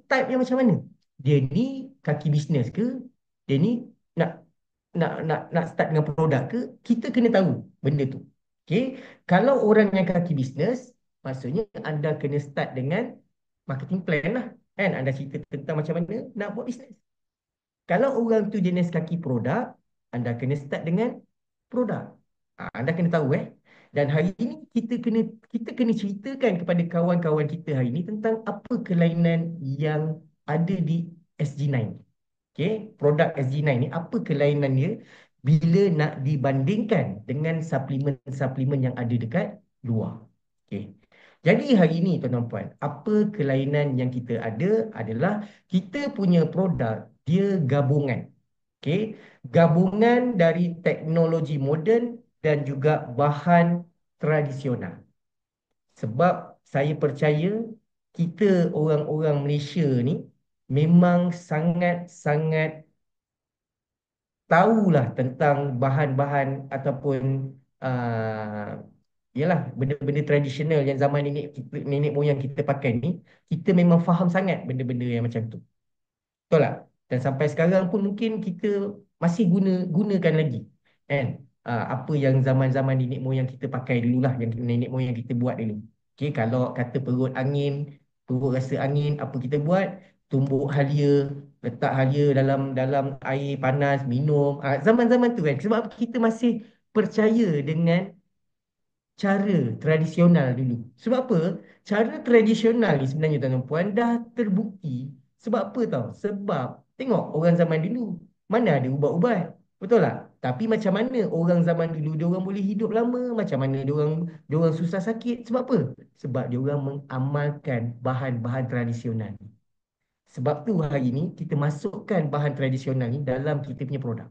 type yang macam mana? Dia ni kaki bisnes ke? Dia ni nak nak start dengan produk ke, kita kena tahu benda tu. Okay. Kalau orang yang kaki bisnes, maksudnya anda kena start dengan marketing plan lah. Kan? Anda cerita tentang macam mana nak buat bisnes. Kalau orang tu jenis kaki produk, anda kena start dengan produk. Anda kena tahu Dan hari ini kita kena ceritakan kepada kawan-kawan kita hari ini tentang apa kelainan yang ada di SG9. Okey, produk SG9 ni apa kelainan dia bila nak dibandingkan dengan suplemen-suplemen yang ada dekat luar. Okey. Jadi hari ini tuan-tuan puan, apa kelainan yang kita ada adalah kita punya produk dia gabungan. Okey, gabungan dari teknologi moden dan juga bahan tradisional. Sebab saya percaya kita orang-orang Malaysia ni memang sangat-sangat tahulah tentang bahan-bahan ataupun yalah benda-benda tradisional yang zaman nenek moyang kita pakai ni, kita memang faham sangat benda-benda yang macam tu. Betul tak? Dan sampai sekarang pun mungkin kita masih gunakan lagi. Kan? Apa yang zaman-zaman nenek moyang kita pakai dulu lah, yang nenek moyang kita buat dulu. Okay, kalau kata perut rasa angin, apa kita buat? Tumbuk halia, letak halia dalam dalam air panas, minum. Zaman-zaman tu kan. Sebab kita masih percaya dengan cara tradisional dulu. Sebab apa? Cara tradisional ni sebenarnya tuan-tuan puan dah terbukti. Sebab apa tau? Sebab tengok orang zaman dulu mana ada ubat-ubat. Betul tak? Tapi macam mana orang zaman dulu dia orang boleh hidup lama? Macam mana dia orang susah sakit? Sebab apa? Sebab dia orang mengamalkan bahan-bahan tradisional. Sebab tu hari ni kita masukkan bahan tradisional ni dalam kita punya produk.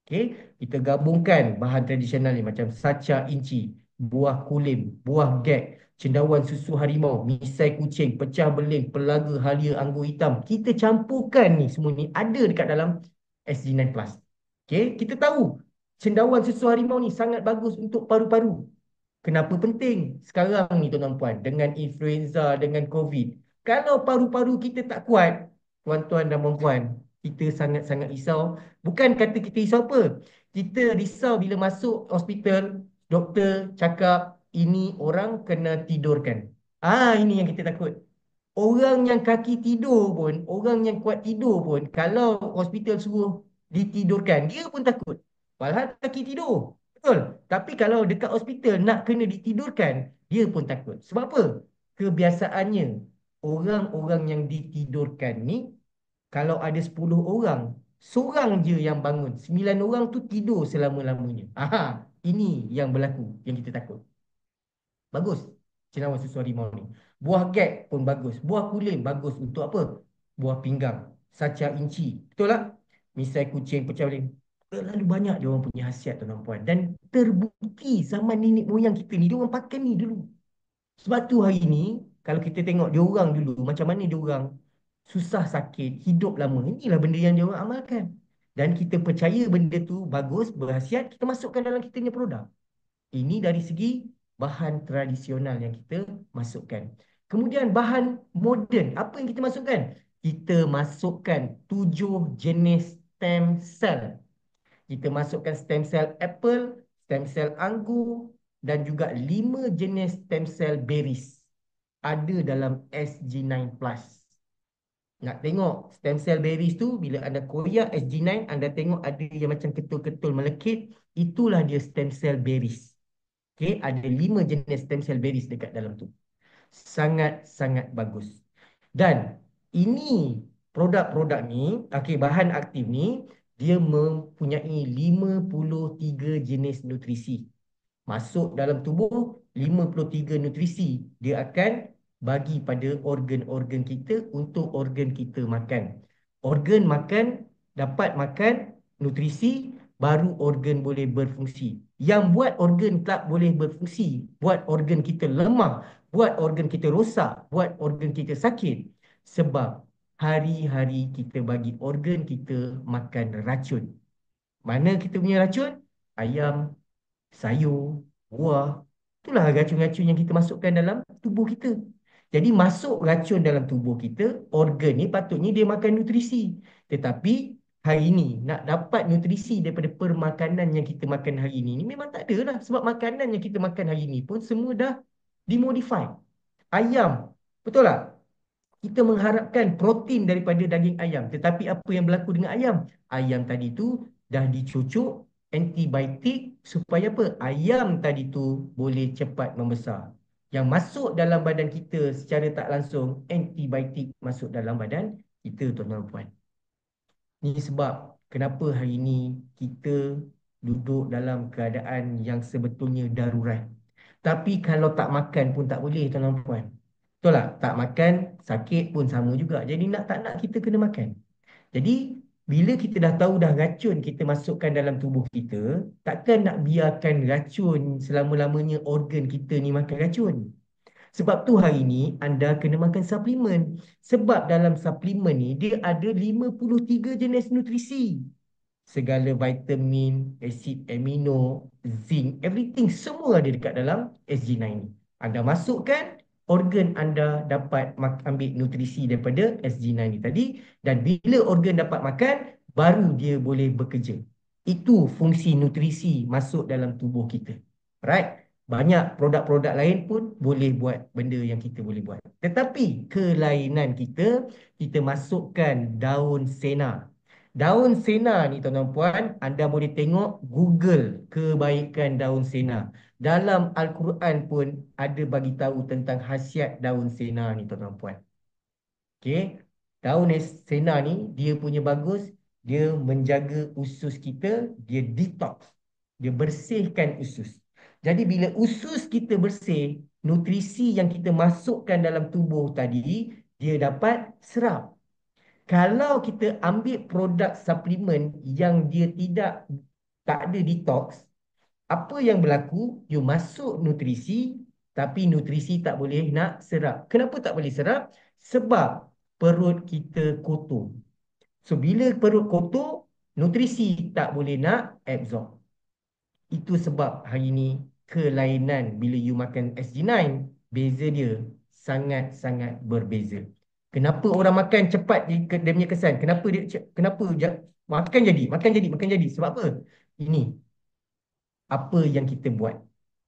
Okey, kita gabungkan bahan tradisional ni macam sacha inci, buah kulim, buah gek, cendawan susu harimau, misai kucing, pecah beling, pelaga, halia, anggur hitam. Kita campurkan ni semua ni ada dekat dalam SG9 Plus. Okey, kita tahu cendawan susu harimau ni sangat bagus untuk paru-paru. Kenapa penting sekarang ni tuan-tuan puan dengan influenza, dengan COVID? Kalau paru-paru kita tak kuat, tuan-tuan dan puan-puan, kita sangat-sangat risau. Bukan kata kita risau apa. Kita risau bila masuk hospital, doktor cakap ini orang kena tidurkan. Ini yang kita takut. Orang yang kaki tidur pun, orang yang kuat tidur pun, kalau hospital suruh ditidurkan, dia pun takut. Padahal kaki tidur. Betul. Tapi kalau dekat hospital nak kena ditidurkan, dia pun takut. Sebab apa? Kebiasaannya, orang-orang yang ditidurkan ni, kalau ada 10 orang, seorang je yang bangun. 9 orang tu tidur selama-lamanya. Ini yang berlaku, yang kita takut. Bagus cendawan susu harimau ni. Buah gek pun bagus. Buah kulim bagus untuk apa? Buah pinggang. Sacha inci. Betul tak? Misai kucing, pecah beling. Terlalu banyak dia orang punya khasiat tuan-tuan puan. Dan terbukti zaman nenek moyang kita ni, dia orang pakai ni dulu. Sebab tu hari ni, kalau kita tengok dia orang dulu, macam mana dia orang susah sakit, hidup lama. Inilah benda yang dia orang amalkan. Dan kita percaya benda tu bagus, berkhasiat, kita masukkan dalam kita punya produk. Ini dari segi bahan tradisional yang kita masukkan. Kemudian bahan moden, apa yang kita masukkan? Kita masukkan 7 jenis stem cell. Kita masukkan stem cell apple, stem cell anggur dan juga 5 jenis stem cell berries. Ada dalam SG9 Plus. Nak tengok stem cell berries tu, bila anda koyak SG9, anda tengok ada yang macam ketul-ketul melekit, itulah dia stem cell berries. Okay, ada 5 jenis stem cell berries dekat dalam tu. Sangat-sangat bagus. Dan ini produk-produk ni, okay, bahan aktif ni, dia mempunyai 53 jenis nutrisi. Masuk dalam tubuh, 53 nutrisi. Dia akan bagi pada organ-organ kita untuk organ kita makan. Organ makan, dapat makan nutrisi, baru organ boleh berfungsi. Yang buat organ tak boleh berfungsi, buat organ kita lemah, buat organ kita rosak, buat organ kita sakit. Sebab hari-hari kita bagi organ kita makan racun. Mana kita punya racun? Ayam, sayur, buah. Itulah racun-racun yang kita masukkan dalam tubuh kita. Jadi masuk racun dalam tubuh kita, organ ni patutnya dia makan nutrisi. Tetapi hari ini nak dapat nutrisi daripada permakanan yang kita makan hari ini ni memang tak ada lah. Sebab makanan yang kita makan hari ini pun semua dah dimodify. Ayam, betul tak? Kita mengharapkan protein daripada daging ayam. Tetapi apa yang berlaku dengan ayam? Ayam tadi tu dah dicucuk, antibiotik supaya apa? Ayam tadi tu boleh cepat membesar. Yang masuk dalam badan kita secara tak langsung, antibiotik masuk dalam badan kita, tuan-tuan dan puan. Ini sebab kenapa hari ini kita duduk dalam keadaan yang sebetulnya darurat. Tapi kalau tak makan pun tak boleh, tuan-tuan dan puan. Betul tak? Tak makan, sakit pun sama juga. Jadi nak tak nak kita kena makan. Jadi, bila kita dah tahu dah racun kita masukkan dalam tubuh kita, takkan nak biarkan racun selama-lamanya organ kita ni makan racun. Sebab tu hari ni anda kena makan suplemen. Sebab dalam suplemen ni dia ada 53 jenis nutrisi. Segala vitamin, asid amino, zinc, everything semua ada dekat dalam SG9 ni. Anda masukkan, organ anda dapat ambil nutrisi daripada SG9 ni tadi, dan bila organ dapat makan, baru dia boleh bekerja. Itu fungsi nutrisi masuk dalam tubuh kita. Right? Banyak produk-produk lain pun boleh buat benda yang kita boleh buat. Tetapi kelainan kita, kita masukkan daun sena. Daun sena ni, tuan-tuan puan, anda boleh tengok Google kebaikan daun sena. Dalam Al-Quran pun ada bagi tahu tentang khasiat daun sena ni, tuan-tuan puan. Okey. Daun sena ni dia punya bagus, dia menjaga usus kita, dia detox. Dia bersihkan usus. Jadi bila usus kita bersih, nutrisi yang kita masukkan dalam tubuh tadi, dia dapat serap. Kalau kita ambil produk suplemen yang dia tak ada detox, apa yang berlaku? You masuk nutrisi, tapi nutrisi tak boleh nak serap. Kenapa tak boleh serap? Sebab perut kita kotor. So, bila perut kotor, nutrisi tak boleh nak absorb. Itu sebab hari ni kelainan bila you makan SG9, beza dia sangat-sangat berbeza. Kenapa orang makan cepat dia punya kesan? Makan jadi. Sebab apa? Ini apa yang kita buat.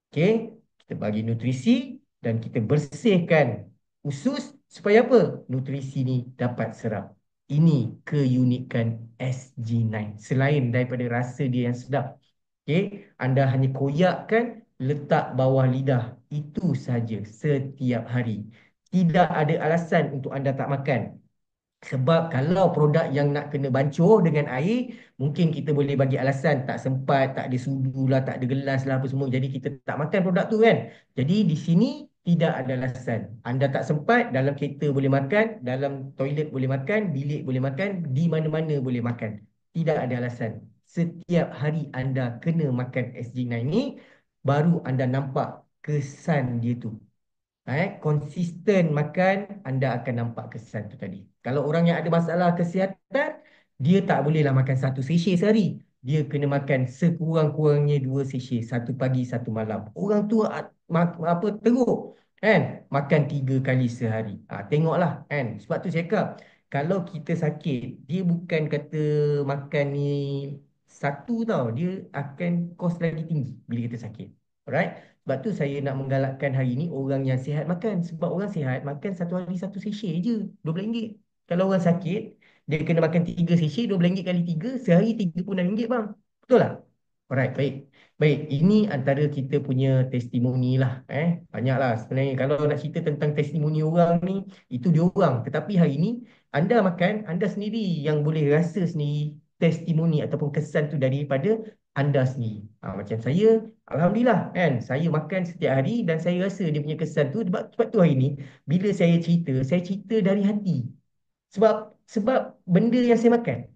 Okey, kita bagi nutrisi dan kita bersihkan usus supaya apa? Nutrisi ni dapat serap. Ini keunikan SG9. Selain daripada rasa dia yang sedap. Okey, anda hanya koyakkan, letak bawah lidah. Itu saja setiap hari. Tidak ada alasan untuk anda tak makan. Sebab kalau produk yang nak kena bancuh dengan air, mungkin kita boleh bagi alasan tak sempat, tak ada sudu lah, tak ada gelas lah apa semua. Jadi kita tak makan produk tu kan. Jadi di sini tidak ada alasan. Anda tak sempat, dalam kereta boleh makan, dalam toilet boleh makan, bilik boleh makan, di mana-mana boleh makan. Tidak ada alasan. Setiap hari anda kena makan SG9 ni, baru anda nampak kesan dia tu. Konsisten makan, anda akan nampak kesan tu tadi. Kalau orang yang ada masalah kesihatan, dia tak bolehlah makan satu sachet sehari. Dia kena makan sekurang-kurangnya 2 sachet, satu pagi, satu malam. Orang tu apa teruk, kan? Makan 3 kali sehari. Tengoklah, kan? Sebab tu saya cakap, kalau kita sakit, dia bukan kata makan ni satu tau, dia akan kos lagi tinggi bila kita sakit. Alright? Sebab tu saya nak menggalakkan hari ni orang yang sihat makan. Sebab orang sihat makan satu hari satu sachet je, RM12. Kalau orang sakit, dia kena makan 3 sachet, RM12 kali 3, sehari RM36 bang. Betul tak? Alright, baik. Baik, ini antara kita punya testimoni lah. Banyak lah sebenarnya. Kalau nak cerita tentang testimoni orang ni, itu dia orang. Tetapi hari ni, anda makan, anda sendiri yang boleh rasa sendiri testimoni ataupun kesan tu daripada anda sendiri. Macam saya, Alhamdulillah kan, saya makan setiap hari dan saya rasa dia punya kesan tu. Sebab tu hari ni, bila saya cerita dari hati. Sebab sebab benda yang saya makan.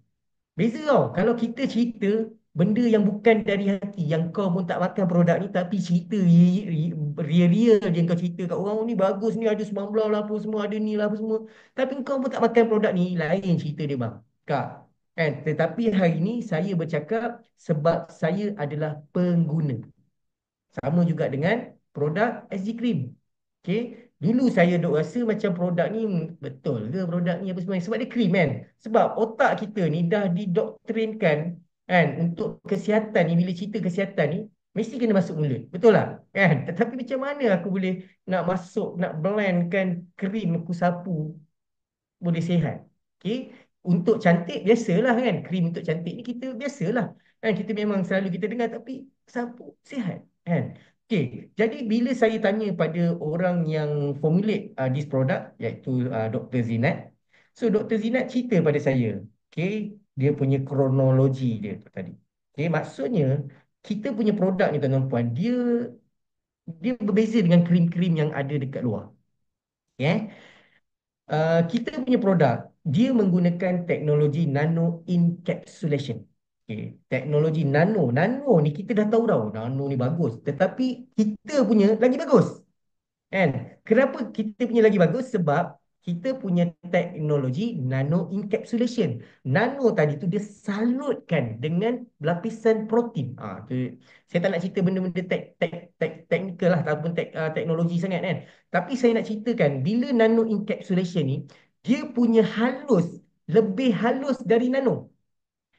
Beza tau. Kalau kita cerita benda yang bukan dari hati, yang kau pun tak makan produk ni, tapi cerita real-real je kau cerita kat orang, "Oh, ni bagus ni, ada sembilan belah lah apa semua, ada ni lah apa semua." Tapi kau pun tak makan produk ni, lain cerita dia bang. Kak. Kan? Tetapi hari ni saya bercakap sebab saya adalah pengguna. Sama juga dengan produk SG Cream. Okey, dulu saya duk rasa macam produk ni betul ke produk ni apa semua, sebab dia cream kan. Sebab otak kita ni dah didoktrinkan kan untuk kesihatan ni, bila cerita kesihatan ni mesti kena masuk mulut. Betul tak? Kan? Tetapi macam mana aku boleh nak masuk, nak blendkan krim aku sapu boleh sihat? Okey, untuk cantik biasalah kan. Krim untuk cantik ni kita biasalah. Kan kita memang selalu kita dengar tapi sapu sihat kan. Okey, jadi bila saya tanya pada orang yang formulate this product iaitu Dr. Zinat. So Dr. Zinat cerita pada saya, okey, dia punya kronologi dia tu tadi. Okey, maksudnya kita punya produk ni tuan-tuan puan, dia berbeza dengan krim-krim yang ada dekat luar. Okay? Kita punya produk, dia menggunakan teknologi nano encapsulation. Okay. Teknologi nano ni kita dah tahu dah, nano ni bagus. Tetapi kita punya lagi bagus. Kan? Kenapa kita punya lagi bagus? Sebab kita punya teknologi nano encapsulation. Nano tadi tu dia salutkan dengan lapisan protein. Saya tak nak cerita benda-benda teknikal lah ataupun teknologi sangat kan. Tapi saya nak ceritakan bila nano encapsulation ni dia punya halus lebih halus dari nano.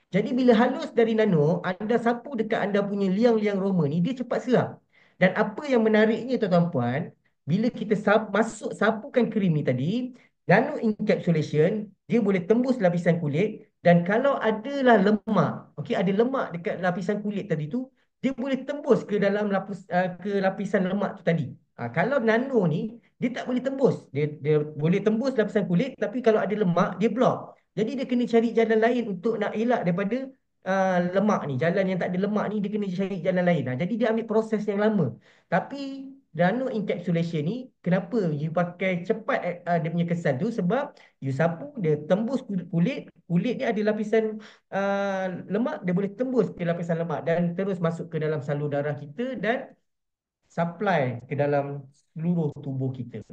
Jadi bila halus dari nano, anda sapu dekat anda punya liang-liang Roma ni, dia cepat serap. Dan apa yang menariknya tuan-tuan puan, bila kita masuk sapukan krim ni tadi, nano encapsulation, dia boleh tembus lapisan kulit dan kalau adalah lemak, okey, ada lemak dekat lapisan kulit tadi tu, dia boleh tembus ke dalam ke lapisan lemak tu tadi. Kalau nano ni, dia tak boleh tembus. Dia boleh tembus lapisan kulit, tapi kalau ada lemak, dia block. Jadi dia kena cari jalan lain untuk nak elak daripada lemak ni. Jalan yang tak ada lemak ni dia kena cari jalan lain. Jadi dia ambil proses yang lama. Tapi nano encapsulation ni kenapa you pakai cepat dia punya kesan tu sebab you sapu dia tembus kulit, kulit ni ada lapisan lemak, dia boleh tembus ke lapisan lemak dan terus masuk ke dalam salur darah kita dan supply ke dalam seluruh tubuh kita.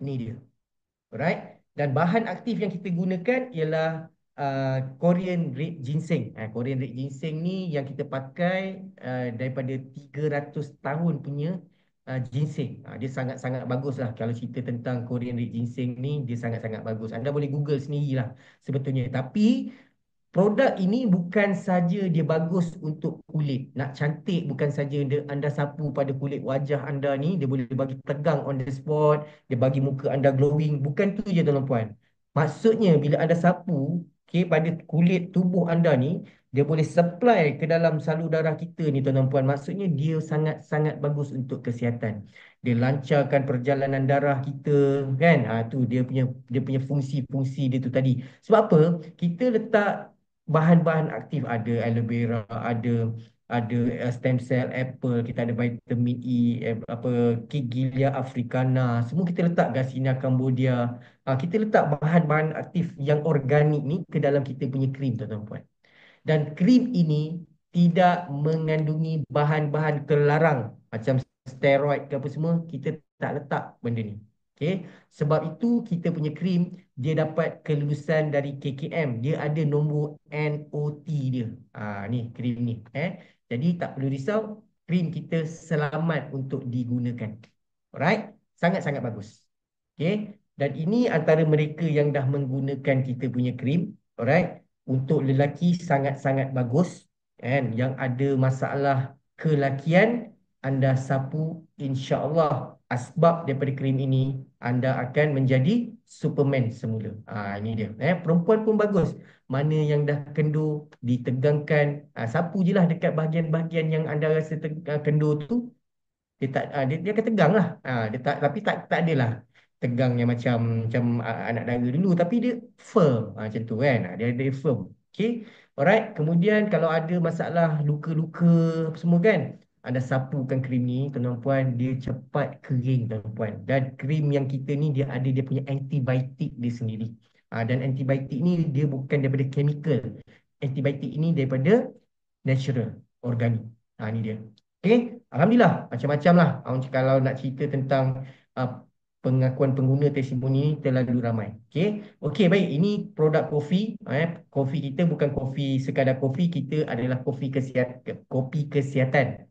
Ni dia. Alright. Dan bahan aktif yang kita gunakan ialah Korean red ginseng. Korean red ginseng ni yang kita pakai daripada 300 tahun punya ginseng. Dia sangat-sangat bagus lah. Kalau cerita tentang Korean red ginseng ni, dia sangat-sangat bagus. Anda boleh Google sendirilah sebetulnya. Tapi produk ini bukan saja dia bagus untuk kulit. Nak cantik bukan saja anda sapu pada kulit wajah anda ni, dia boleh bagi tegang on the spot, dia bagi muka anda glowing. Bukan tu je tuan puan. Maksudnya bila anda sapu, okay, pada kulit tubuh anda ni, dia boleh supply ke dalam salur darah kita ni tuan puan. Maksudnya dia sangat-sangat bagus untuk kesihatan. Dia lancarkan perjalanan darah kita kan. Tu dia punya fungsi-fungsi dia tu tadi. Sebab apa? Kita letak bahan-bahan aktif ada aloe vera, ada stem cell apple, kita ada vitamin E, apa Kigelia africana, semua kita letak Garcinia cambodia. Kita letak bahan-bahan aktif yang organik ni ke dalam kita punya krim tuan-tuan puan. Dan krim ini tidak mengandungi bahan-bahan terlarang macam steroid ke apa semua, kita tak letak benda ni. Okay? Sebab itu kita punya krim dia dapat kelulusan dari KKM. Dia ada nombor NOT dia. Ni krim ni. Jadi tak perlu risau, krim kita selamat untuk digunakan. Alright? Sangat-sangat bagus. Okay? Dan ini antara mereka yang dah menggunakan kita punya krim. Alright? Untuk lelaki sangat-sangat bagus. Kan? Yang ada masalah kelakian, anda sapu, insya-Allah asbab daripada krim ini anda akan menjadi Superman semula. Ini dia. Perempuan pun bagus. Mana yang dah kendur ditegangkan, sapu je lah dekat bahagian-bahagian yang anda rasa kendur tu. Dia akan tegang lah. Dia tak, tapi tak adalah tegangnya macam macam anak dara dulu, tapi dia firm, macam tu kan. Dia firm. Okay. Alright. Kemudian kalau ada masalah luka-luka apa semua kan, anda sapukan krim ni tuan puan, dia cepat kering tuan puan. Dan krim yang kita ni dia punya antibiotik dia sendiri. Dan antibiotik ni dia bukan daripada chemical. Antibiotik ini daripada natural, organik. Ni dia. Okay, Alhamdulillah, macam-macam lah. Kalau nak cerita tentang uh, pengakuan pengguna testimoni ni terlalu ramai. Okay, baik. Ini produk kopi. Kopi kita bukan kopi sekadar kopi. Kita adalah kopi kesihatan.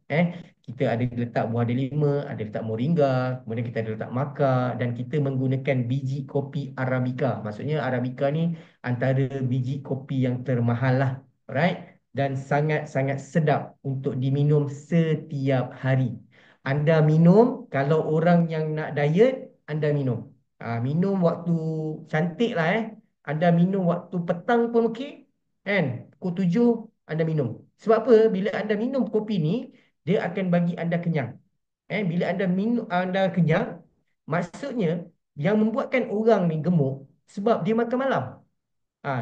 Kita ada letak buah delima, ada letak moringa, kemudian kita ada letak maca dan kita menggunakan biji kopi Arabica. Maksudnya Arabica ni antara biji kopi yang termahal lah. Alright? Dan sangat-sangat sedap untuk diminum setiap hari. Anda minum, kalau orang yang nak diet, anda minum. Minum waktu cantik lah. Anda minum waktu petang pun okey. Kan? Pukul 7, anda minum. Sebab apa? Bila anda minum kopi ni, dia akan bagi anda kenyang. Bila anda minum, anda kenyang, maksudnya yang membuatkan orang ni gemuk sebab dia makan malam.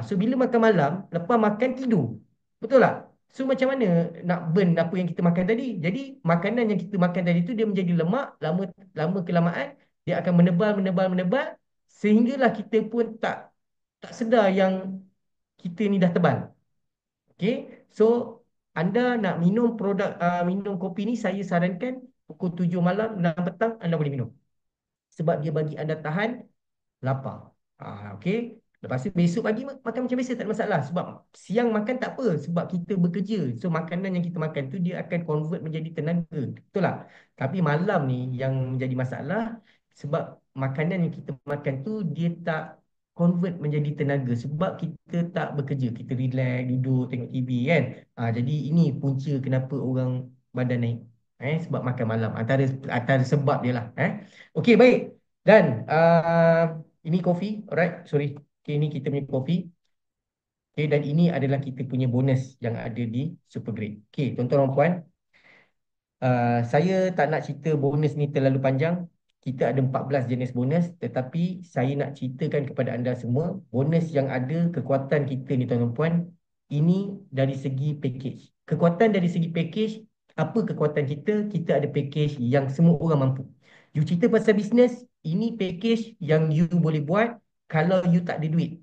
So bila makan malam, lepas makan tidur. Betul tak? So macam mana nak burn apa yang kita makan tadi? Jadi makanan yang kita makan tadi tu dia menjadi lemak, lama lama kelamaan dia akan menebal menebal menebal sehinggalah kita pun tak tak sedar yang kita ni dah tebal. Okay? So anda nak minum minum kopi ni, saya sarankan pukul 7 malam, 6 petang anda boleh minum. Sebab dia bagi anda tahan lapar. Okey. Lepas tu besok pagi makan macam biasa, tak ada masalah. Sebab siang makan tak apa, sebab kita bekerja. So makanan yang kita makan tu dia akan convert menjadi tenaga. Betul tak? Tapi malam ni yang menjadi masalah, sebab makanan yang kita makan tu dia tak convert menjadi tenaga sebab kita tak bekerja. Kita relax, duduk tengok TV kan. Jadi ini punca kenapa orang badan naik. Sebab makan malam. Antara sebab dia lah. Okey, baik. Dan ini kopi, alright, sorry. Okay, ini kita punya kopi. Okay, dan ini adalah kita punya bonus yang ada di Supergrade. Okay, tuan-tuan dan puan, saya tak nak cerita bonus ni terlalu panjang. Kita ada 14 jenis bonus, tetapi saya nak ceritakan kepada anda semua, bonus yang ada, kekuatan kita ni tuan-tuan dan puan, ini dari segi package. Kekuatan dari segi package, apa kekuatan kita? Kita ada package yang semua orang mampu. You cerita pasal bisnes, ini package yang you boleh buat kalau you tak ada duit.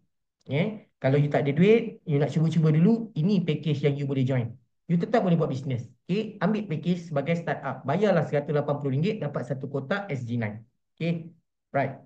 Kalau you tak ada duit, you nak cuba-cuba dulu, ini package yang you boleh join. You tetap boleh buat bisnes. Okay? Ambil package sebagai startup. Bayarlah RM180, dapat satu kotak SG9. Okay? Right.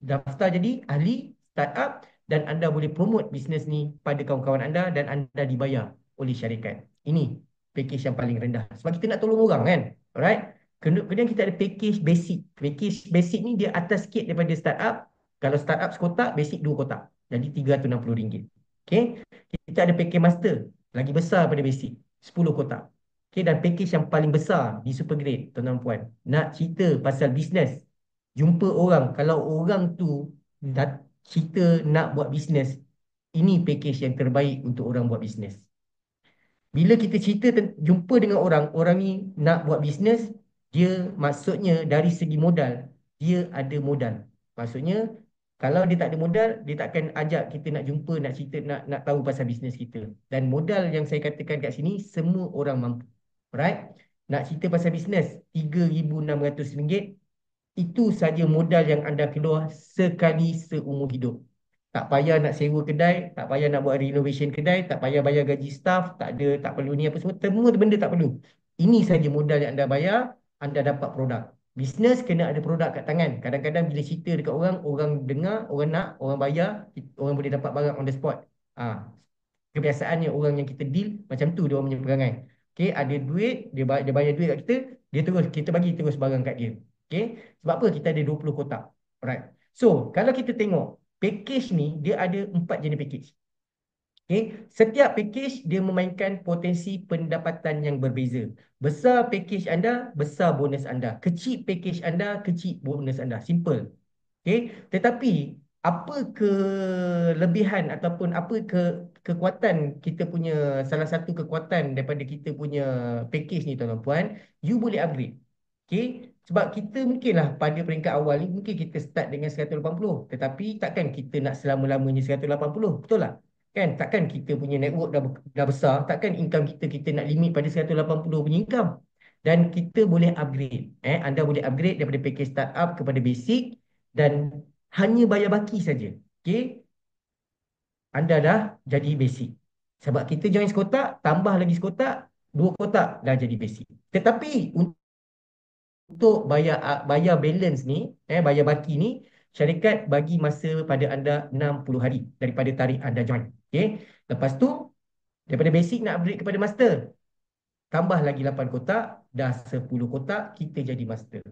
Daftar jadi ahli startup dan anda boleh promote bisnes ni pada kawan-kawan anda dan anda dibayar oleh syarikat. Ini package yang paling rendah. Sebab kita nak tolong orang kan? Alright? Kemudian kita ada package basic. Package basic ni dia atas sikit daripada startup. Kalau startup sekotak, basic 2 kotak. Jadi RM360. Okay? Kita ada package master. Lagi besar daripada basic. 10 kotak. Okay, dan package yang paling besar di Supergrade, tuan-tuan puan, nak cerita pasal bisnes, jumpa orang, kalau orang tu dah cerita nak buat bisnes, ini package yang terbaik untuk orang buat bisnes. Bila kita cerita jumpa dengan orang, orang ni nak buat bisnes, dia maksudnya dari segi modal, dia ada modal. Maksudnya kalau dia tak ada modal, dia takkan ajak kita nak jumpa, nak cerita, nak tahu pasal bisnes kita. Dan modal yang saya katakan kat sini, semua orang mampu. Alright? Nak cerita pasal bisnes, RM3,600, itu saja modal yang anda keluar sekali seumur hidup. Tak payah nak sewa kedai, tak payah nak buat renovation kedai, tak payah bayar gaji staff, tak ada, tak perlu ni apa semua, semua benda tak perlu. Ini saja modal yang anda bayar, anda dapat produk. Bisnes kena ada produk kat tangan. Kadang-kadang bila cerita dekat orang, orang dengar, orang nak, orang bayar, orang boleh dapat barang on the spot. Kebiasaannya orang yang kita deal macam tu dia orang punya perangai. Okay, ada duit, dia bayar duit kat kita, dia terus kita bagi terus barang kat dia. Okay, sebab apa? Kita ada 20 kotak. Alright. So, kalau kita tengok package ni, dia ada 4 jenis package. Okay, setiap package dia memainkan potensi pendapatan yang berbeza. Besar package anda, besar bonus anda. Kecil package anda, kecil bonus anda. Simple. Okay, tetapi apa kelebihan ataupun apa kekuatan kita punya, salah satu kekuatan daripada kita punya package ni tuan-tuan puan, you boleh upgrade. Okay, sebab kita mungkinlah pada peringkat awal ni mungkin kita start dengan 180, tetapi takkan kita nak selama-lamanya 180, betul tak? Kan takkan kita punya network dah besar, takkan income kita nak limit pada 180 punya income. Dan kita boleh upgrade. Anda boleh upgrade daripada package startup kepada basic dan hanya bayar baki saja. Okey, anda dah jadi basic. Sebab kita join sekotak, tambah lagi sekotak, 2 kotak dah jadi basic. Tetapi untuk bayar balance ni, bayar baki ni, syarikat bagi masa pada anda 60 hari daripada tarikh anda join. Okey. Lepas tu daripada basic nak upgrade kepada master, tambah lagi 8 kotak, dah 10 kotak, kita jadi master.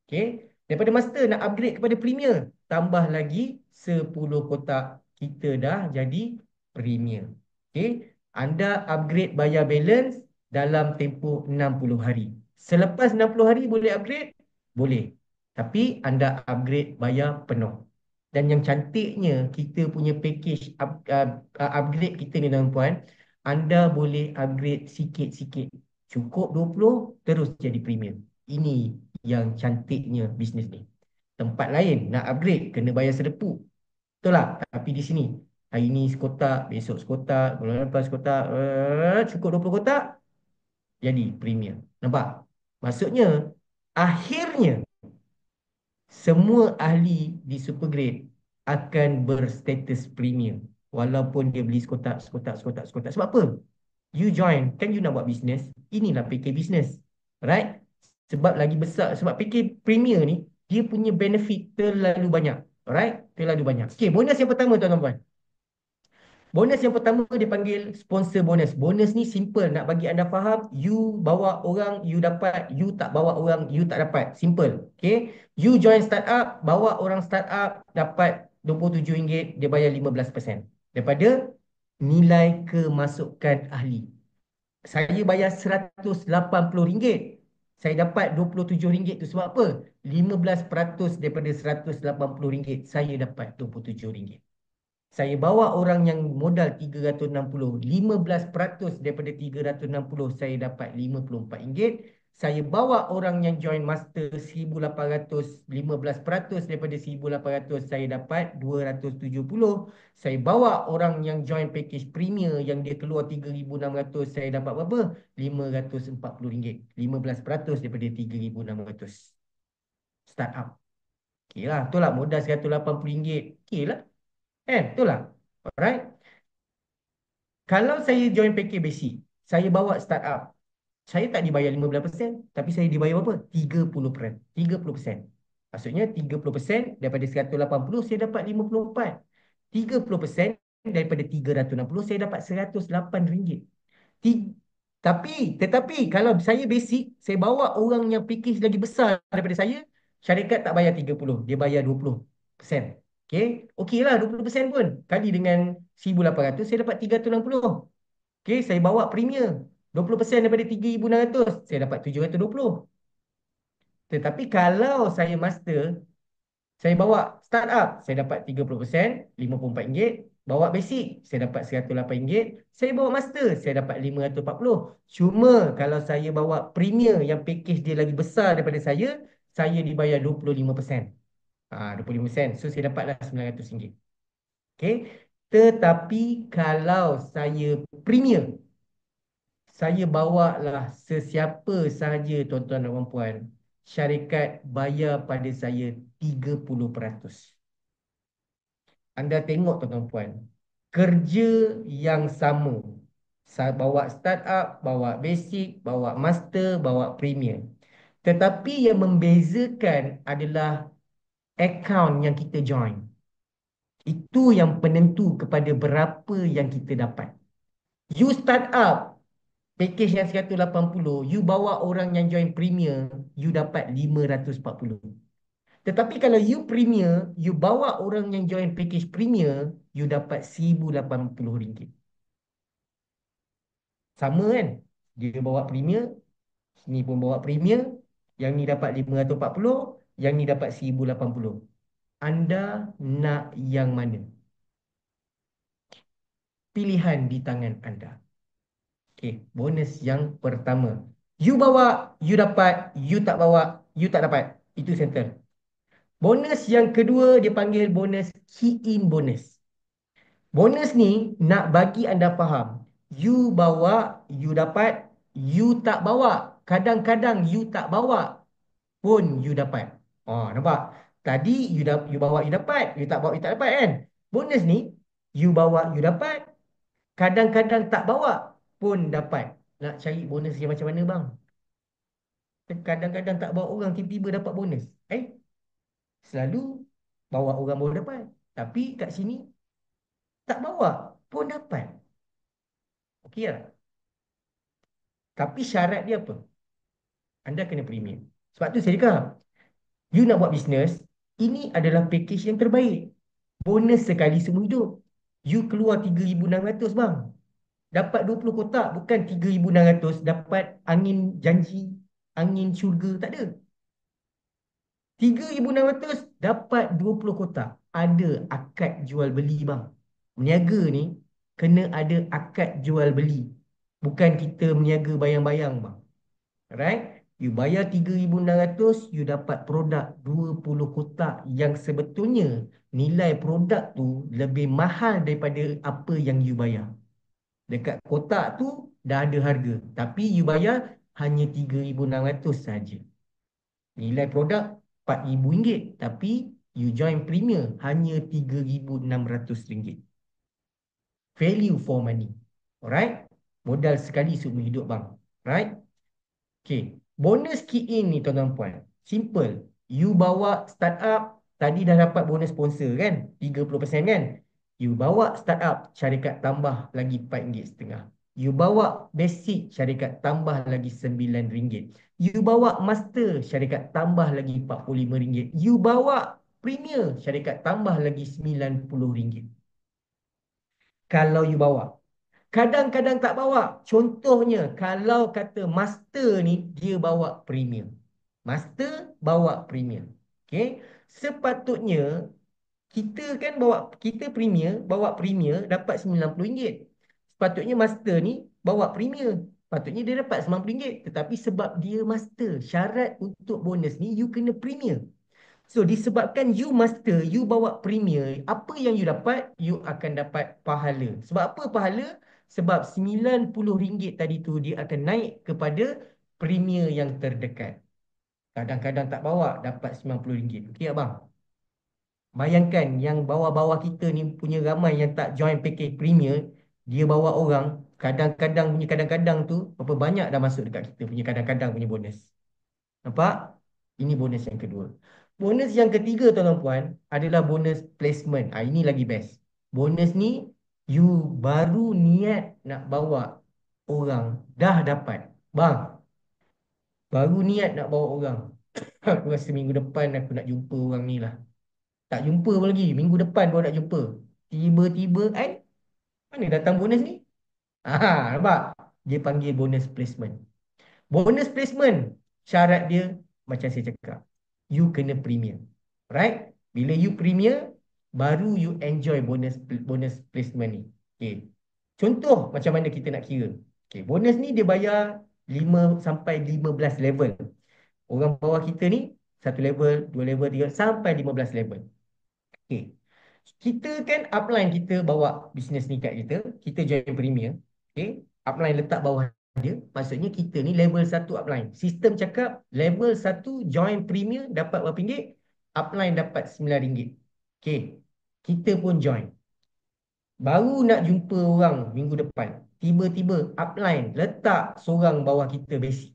Okey. Daripada master nak upgrade kepada premier, tambah lagi 10 kotak, kita dah jadi premier. Okey. Anda upgrade bayar balance dalam tempoh 60 hari. Selepas 60 hari boleh upgrade? Boleh. Tapi anda upgrade bayar penuh. Dan yang cantiknya kita punya package upgrade kita ni tuan-tuan, Anda boleh upgrade sikit-sikit. Cukup 20, terus jadi premium. Ini yang cantiknya bisnes ni. Tempat lain nak upgrade, kena bayar serepuk. Betul tak? Tapi di sini, hari ni sekotak, besok sekotak, bulan lepas sekotak, cukup 20 kotak, jadi premium. Nampak? Maksudnya, akhirnya, semua ahli di Supergrade akan berstatus premium. Walaupun dia beli sekotak, sekotak, sekotak, sekotak. Sebab apa? You join, kan you nak buat bisnes? Inilah PK bisnes. Right? Sebab lagi besar, sebab PK premier ni, dia punya benefit terlalu banyak. Right? Terlalu banyak. Okay, bonus yang pertama tuan-tuan. Bonus yang pertama dipanggil sponsor bonus. Bonus ni simple. Nak bagi anda faham, you bawa orang, you dapat. You tak bawa orang, you tak dapat. Simple. Okay. You join startup, bawa orang startup, dapat RM27, dia bayar 15% daripada nilai kemasukan ahli. Saya bayar RM180. Saya dapat RM27 tu sebab apa? 15% daripada RM180, saya dapat RM27. Saya bawa orang yang modal 360, 15% daripada 360 saya dapat RM54. Saya bawa orang yang join master 1800, 15% daripada 1800 saya dapat 270. Saya bawa orang yang join package premier yang dia keluar 3600, saya dapat berapa? RM540. 15% daripada 3600. Startup. Okey lah, betul lah modal RM180. Okey lah. Betul lah. Alright. Kalau saya join package basic, saya bawa startup, saya tak dibayar 15%, tapi saya dibayar berapa? 30%. 30%. Maksudnya 30% daripada 180 saya dapat 54. 30% daripada 360 saya dapat RM108. Ti- tetapi kalau saya basic, saya bawa orang yang package lagi besar daripada saya, syarikat tak bayar 30, dia bayar 20%. Okey, okeylah 20% pun. Kali dengan 1,800 saya dapat 360. Okey, saya bawa premier. 20% daripada 3,600, saya dapat 720. Tetapi kalau saya master, saya bawa startup, saya dapat 30%, RM54. Bawa basic, saya dapat RM108. Saya bawa master, saya dapat RM540. Cuma kalau saya bawa premier yang package dia lagi besar daripada saya dibayar 25%. 25%. So, saya dapatlah RM900. Okay. Tetapi kalau saya premier, saya bawa lah sesiapa sahaja tuan-tuan dan puan-puan, syarikat bayar pada saya 30%. Anda tengok tuan-tuan puan, kerja yang sama. Saya bawa startup, bawa basic, bawa master, bawa premier. Tetapi yang membezakan adalah account yang kita join. Itu yang penentu kepada berapa yang kita dapat. You start up, package yang 180, you bawa orang yang join premier, you dapat 540. Tetapi kalau you premier, you bawa orang yang join package premier, you dapat RM1,080. Sama kan? Dia bawa premier, ni pun bawa premier, yang ni dapat 540, yang ni dapat 1,080. Anda nak yang mana? Pilihan di tangan anda. Okey, bonus yang pertama. You bawa, you dapat, you tak bawa, you tak dapat. Itu center. Bonus yang kedua dia panggil bonus key in bonus. Bonus ni nak bagi anda faham. You bawa, you dapat, you tak bawa. Kadang-kadang you tak bawa pun you dapat. Oh, nampak? Tadi you bawa, you dapat. You tak bawa, you tak dapat kan? Bonus ni, you bawa, you dapat. Kadang-kadang tak bawa pun dapat. Nak cari bonus yang macam mana bang? Kadang-kadang tak bawa orang, tiba-tiba dapat bonus. Selalu bawa orang baru dapat. Tapi kat sini tak bawa pun dapat. Okey tak? Tapi syarat dia apa? Anda kena premium. Sebab tu saya cakap, you nak buat bisnes, ini adalah package yang terbaik. Bonus sekali seumur hidup. You keluar 3,600 bang. Dapat 20 kotak, bukan 3,600 dapat angin janji, angin syurga, tak ada. 3,600 dapat 20 kotak. Ada akad jual beli bang. Meniaga ni kena ada akad jual beli. Bukan kita meniaga bayang-bayang bang. Alright? You bayar 3,600, you dapat produk 20 kotak yang sebetulnya nilai produk tu lebih mahal daripada apa yang you bayar. Dekat kotak tu dah ada harga, tapi you bayar hanya 3,600 saja. Nilai produk RM4,000, tapi you join premier hanya RM3,600. Value for money. Alright? Modal sekali seumur hidup bang. Right? Okay. Bonus key in ni tuan-tuan puan. Simple. You bawa startup, tadi dah dapat bonus sponsor kan? 30% kan? You bawa startup, syarikat tambah lagi RM4.5. You bawa basic, syarikat tambah lagi RM9. You bawa master, syarikat tambah lagi RM45. You bawa premier, syarikat tambah lagi RM90. Kalau you bawa. Kadang-kadang tak bawa. Contohnya, kalau kata master ni, dia bawa premium. Master bawa premium. Okay. Sepatutnya, kita kan bawa, kita premier, bawa premier dapat RM90. Sepatutnya master ni bawa premier. Patutnya dia dapat RM90. Tetapi sebab dia master, syarat untuk bonus ni, you kena premier. So disebabkan you master, you bawa premier, apa yang you dapat? You akan dapat pahala. Sebab apa pahala? Sebab RM90 tadi tu dia akan naik kepada premier yang terdekat. Kadang-kadang tak bawa dapat RM90. Okey abang? Bayangkan yang bawah-bawah kita ni punya ramai yang tak join package premier, dia bawa orang, kadang-kadang punya kadang-kadang tu berapa banyak dah masuk dekat kita punya kadang-kadang punya bonus. Nampak? Ini bonus yang kedua. Bonus yang ketiga tuan-tuan puan adalah bonus placement. Ini lagi best. Bonus ni you baru niat nak bawa orang, dah dapat. Bang, baru niat nak bawa orang. Aku rasa minggu depan aku nak jumpa orang ni lah. Tak jumpa pun lagi. Minggu depan baru nak jumpa. Tiba-tiba kan, mana datang bonus ni? Nampak? Dia panggil bonus placement. Bonus placement, syarat dia macam saya cakap. You kena premier. Right? Bila you premier, baru you enjoy bonus placement ni. Okay. Contoh macam mana kita nak kira. Okay. Bonus ni dia bayar 5 sampai 15 level. Orang bawah kita ni, 1 level, 2 level, 3, sampai 15 level. Okay. Kita kan upline kita bawa bisnes ni kat kita. Kita join premier. Okay. Upline letak bawah dia. Maksudnya kita ni level 1 upline. Sistem cakap level 1 join premier dapat berapa ringgit? Upline dapat RM9. Okay. Kita pun join. Baru nak jumpa orang minggu depan. Tiba-tiba upline letak seorang bawah kita basic.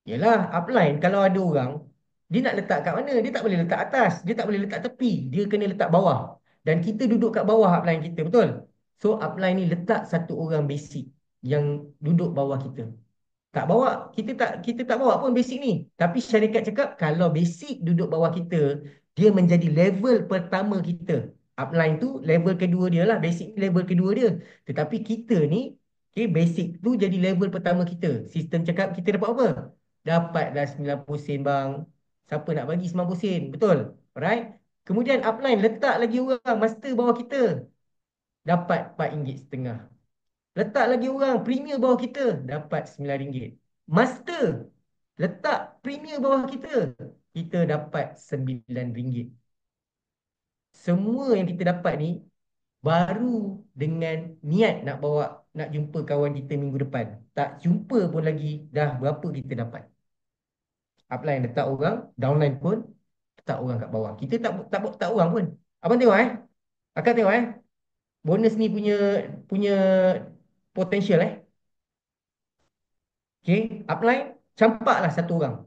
Yelah, upline kalau ada orang, dia nak letak kat mana? Dia tak boleh letak atas. Dia tak boleh letak tepi. Dia kena letak bawah. Dan kita duduk kat bawah upline kita, betul? So, upline ni letak satu orang basic yang duduk bawah kita. Tak bawa, kita tak bawa pun basic ni. Tapi syarikat cakap, kalau basic duduk bawah kita, dia menjadi level pertama kita. Upline tu level kedua dia lah. Basic ni level kedua dia. Tetapi kita ni, okay, basic tu jadi level pertama kita. Sistem cakap kita dapat apa? Dapatlah 90 sen bang. Siapa nak bagi 90 sen? Betul? Alright? Kemudian upline letak lagi orang master bawah kita. Dapat RM4.5. Letak lagi orang premier bawah kita. Dapat RM9. Master letak premier bawah kita. Kita dapat RM9. Semua yang kita dapat ni baru dengan niat nak bawa, nak jumpa kawan kita minggu depan. Tak jumpa pun lagi dah berapa kita dapat. Upline letak orang, downline pun letak orang kat bawah. Kita tak orang pun. Abang tengok Akak tengok bonus ni punya punya potential Okay, upline campaklah satu orang.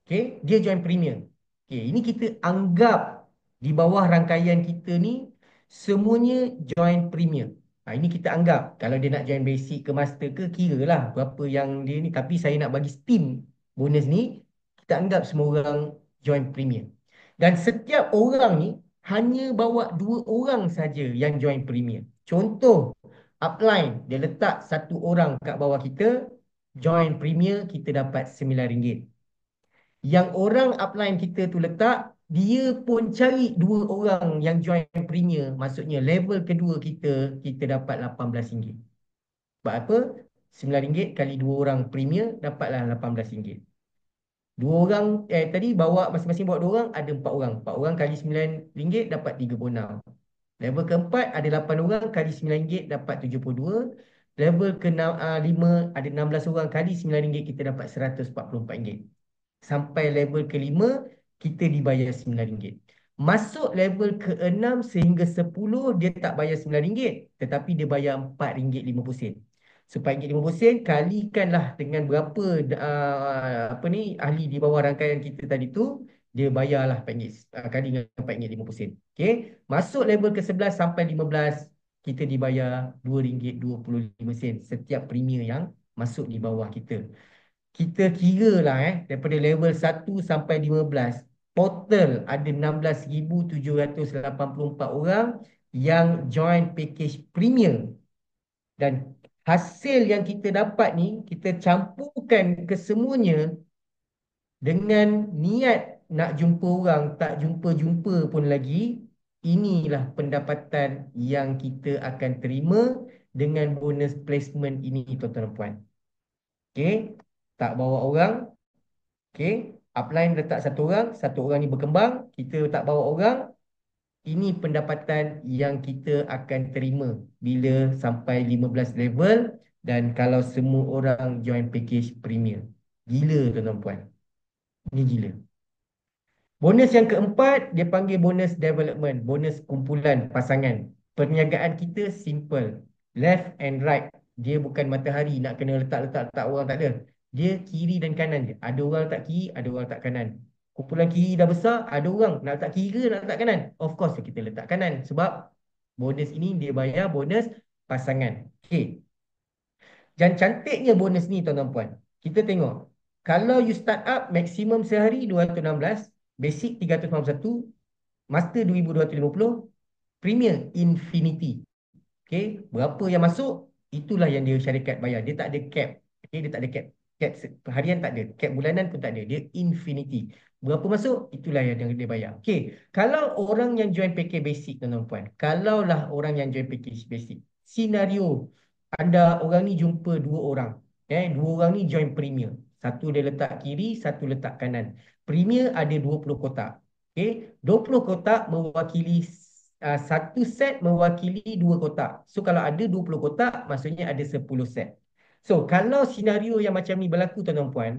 Okay, dia join premier. Okay, ini kita anggap di bawah rangkaian kita ni semuanya join premier. Ini kita anggap kalau dia nak join basic ke master ke, kira lah berapa yang dia ni. Tapi saya nak bagi steam bonus ni, kita anggap semua orang join premier. Dan setiap orang ni hanya bawa 2 orang saja yang join premier. Contoh, upline dia letak satu orang kat bawah kita, join premier, kita dapat RM9. Yang orang upline kita tu letak dia pun cari dua orang yang join premier. Maksudnya level kedua kita dapat RM18. Sebab apa? RM9 kali dua orang premier dapatlah RM18. Dua orang, tadi masing-masing bawa dua orang, ada empat orang. Empat orang kali RM9 dapat RM36. Level keempat ada 8 orang kali RM9 dapat RM72. Level ke-5 ada 16 orang kali RM9 kita dapat RM144. Sampai level kelima kita dibayar RM9. Masuk level ke-6 sehingga 10 dia tak bayar RM9, tetapi dia bayar RM4.50. So RM4.50 kalikanlah dengan berapa apa ni ahli di bawah rangkaian kita tadi tu, dia bayarlah RM4 kali dengan RM4.50. Okey, masuk level ke-11 sampai 15 kita dibayar RM2.25 setiap premier yang masuk di bawah kita. Kita kira lah daripada level 1 sampai 15 total ada 16,784 orang yang join package premier, dan hasil yang kita dapat ni kita campurkan kesemuanya dengan niat nak jumpa orang, tak jumpa-jumpa pun lagi. Inilah pendapatan yang kita akan terima dengan bonus placement ini, tuan-tuan dan puan. Okey, tak bawa orang. Okey, upline letak satu orang ni berkembang, kita tak bawa orang. Ini pendapatan yang kita akan terima bila sampai 15 level dan kalau semua orang join package premier. Gila, tuan-tuan puan. Ini gila. Bonus yang keempat, dia panggil bonus development, bonus kumpulan pasangan. Perniagaan kita simple. Left and right. Dia bukan matahari nak kena letak orang, tak ada. Dia kiri dan kanan je. Ada orang letak kiri, ada orang letak kanan. Kumpulan kiri dah besar, ada orang nak letak kiri ke nak letak kanan. Of course kita letak kanan. Sebab bonus ini dia bayar bonus pasangan. Okay. Dan cantiknya bonus ni, tuan-tuan puan. Kita tengok. Kalau you start up maksimum sehari 216, basic 391, master 2250, premier infinity. Okay, berapa yang masuk, itulah yang dia syarikat bayar. Dia tak ada cap. Okay, dia tak ada cap. Cap harian tak ada. Cap bulanan pun tak ada. Dia infinity. Berapa masuk, itulah yang dia bayar. Okay, kalau orang yang join package basic, tuan-tuan puan. Kalaulah orang yang join package basic. Senario, orang ni jumpa dua orang. Dua orang ni join premier. Satu dia letak kiri, satu letak kanan. Premier ada 20 kotak. Okay, 20 kotak mewakili satu set mewakili dua kotak. So kalau ada 20 kotak, maksudnya ada 10 set. So kalau senario yang macam ni berlaku, tuan-tuan puan,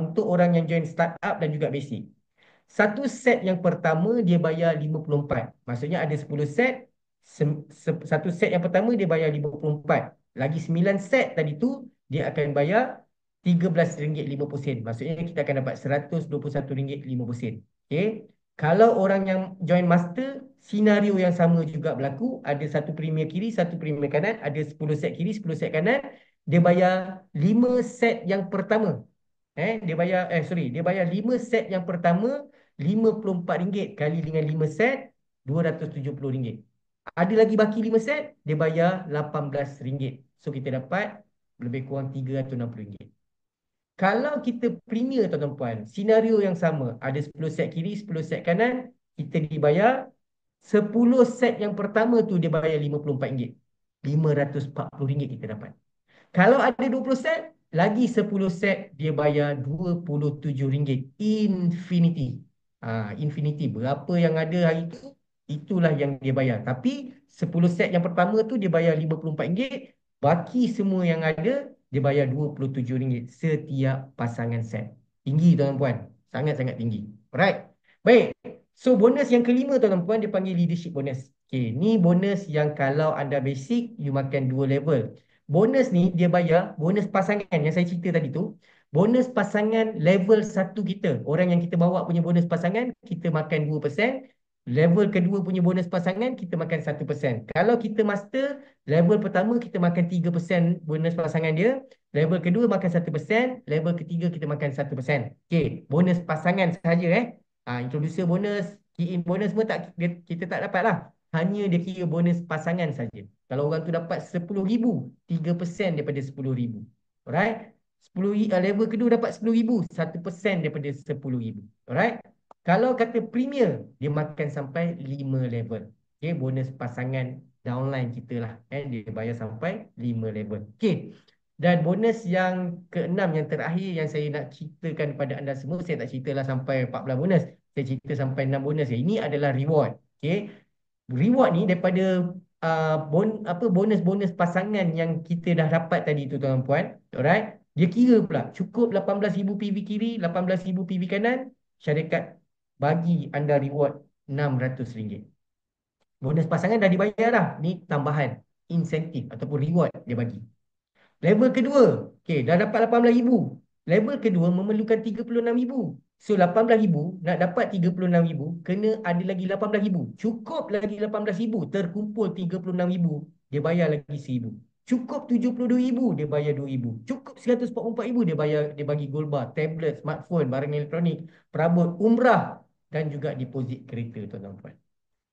untuk orang yang join startup dan juga basic. Satu set yang pertama dia bayar 54. Maksudnya ada 10 set. Satu set yang pertama dia bayar 54. Lagi 9 set tadi tu dia akan bayar RM13.50. Maksudnya kita akan dapat RM121.50. Okay. Kalau orang yang join master, senario yang sama juga berlaku. Ada satu premier kiri, satu premier kanan. Ada 10 set kiri, 10 set kanan. Dia bayar 5 set yang pertama. Dia bayar 5 set yang pertama RM54 kali dengan 5 set RM270. Ada lagi baki 5 set, dia bayar RM18. So kita dapat lebih kurang RM360. Kalau kita premier, tuan-tuan puan, senario yang sama, ada 10 set kiri, 10 set kanan, kita dibayar 10 set yang pertama tu dia bayar RM54. RM540 kita dapat. Kalau ada 20 set, lagi 10 set dia bayar RM27. Infinity. Infinity. Berapa yang ada hari itu, itulah yang dia bayar. Tapi 10 set yang pertama tu dia bayar RM54. Baki semua yang ada, dia bayar RM27 setiap pasangan set. Tinggi, tuan-tuan puan. Sangat-sangat tinggi. Alright. Baik. So bonus yang kelima, tuan-tuan puan, dia panggil leadership bonus. Okay, ni bonus yang kalau anda basic, you makan 2 level. Bonus ni dia bayar bonus pasangan yang saya cerita tadi tu. Bonus pasangan level 1 kita. Orang yang kita bawa punya bonus pasangan, kita makan 2%. Level kedua punya bonus pasangan, kita makan 1%. Kalau kita master, level pertama kita makan 3% bonus pasangan dia. Level kedua makan 1%. Level ketiga kita makan 1%. Okay, bonus pasangan sahaja introducer bonus, key in bonus semua kita tak dapat lah. Hanya dia kira bonus pasangan saja. Kalau orang tu dapat 10,000, 3% daripada 10,000. Alright? Level kedua dapat 10,000, 1% daripada 10,000. Alright? Kalau kata premier, dia makan sampai 5 level. Okay, bonus pasangan downline kita lah. Dia bayar sampai 5 level. Okay. Dan bonus yang keenam, yang terakhir yang saya nak ceritakan kepada anda semua, saya tak ceritalah sampai 14 bonus. Saya cerita sampai 6 bonus. Ini adalah reward. Okay. Reward ni daripada apa bonus-bonus pasangan yang kita dah dapat tadi tu tuan-tuan puan. Alright. Dia kira pula cukup 18,000 PV kiri, 18,000 PV kanan, syarikat bagi anda reward RM600. Bonus pasangan dah dibayar dah. Ni tambahan insentif ataupun reward dia bagi. Level kedua, okay, dah dapat 18,000. Level kedua memerlukan 36,000. So 18,000 nak dapat 36,000, kena ada lagi 18,000. Cukup lagi 18,000, terkumpul 36,000, dia bayar lagi 1,000. Cukup 72,000, dia bayar 2,000. Cukup 144,000, dia bayar, dia bagi gold bar, tablet, smartphone, barang elektronik, perabot umrah dan juga deposit kereta tuan-tuan puan.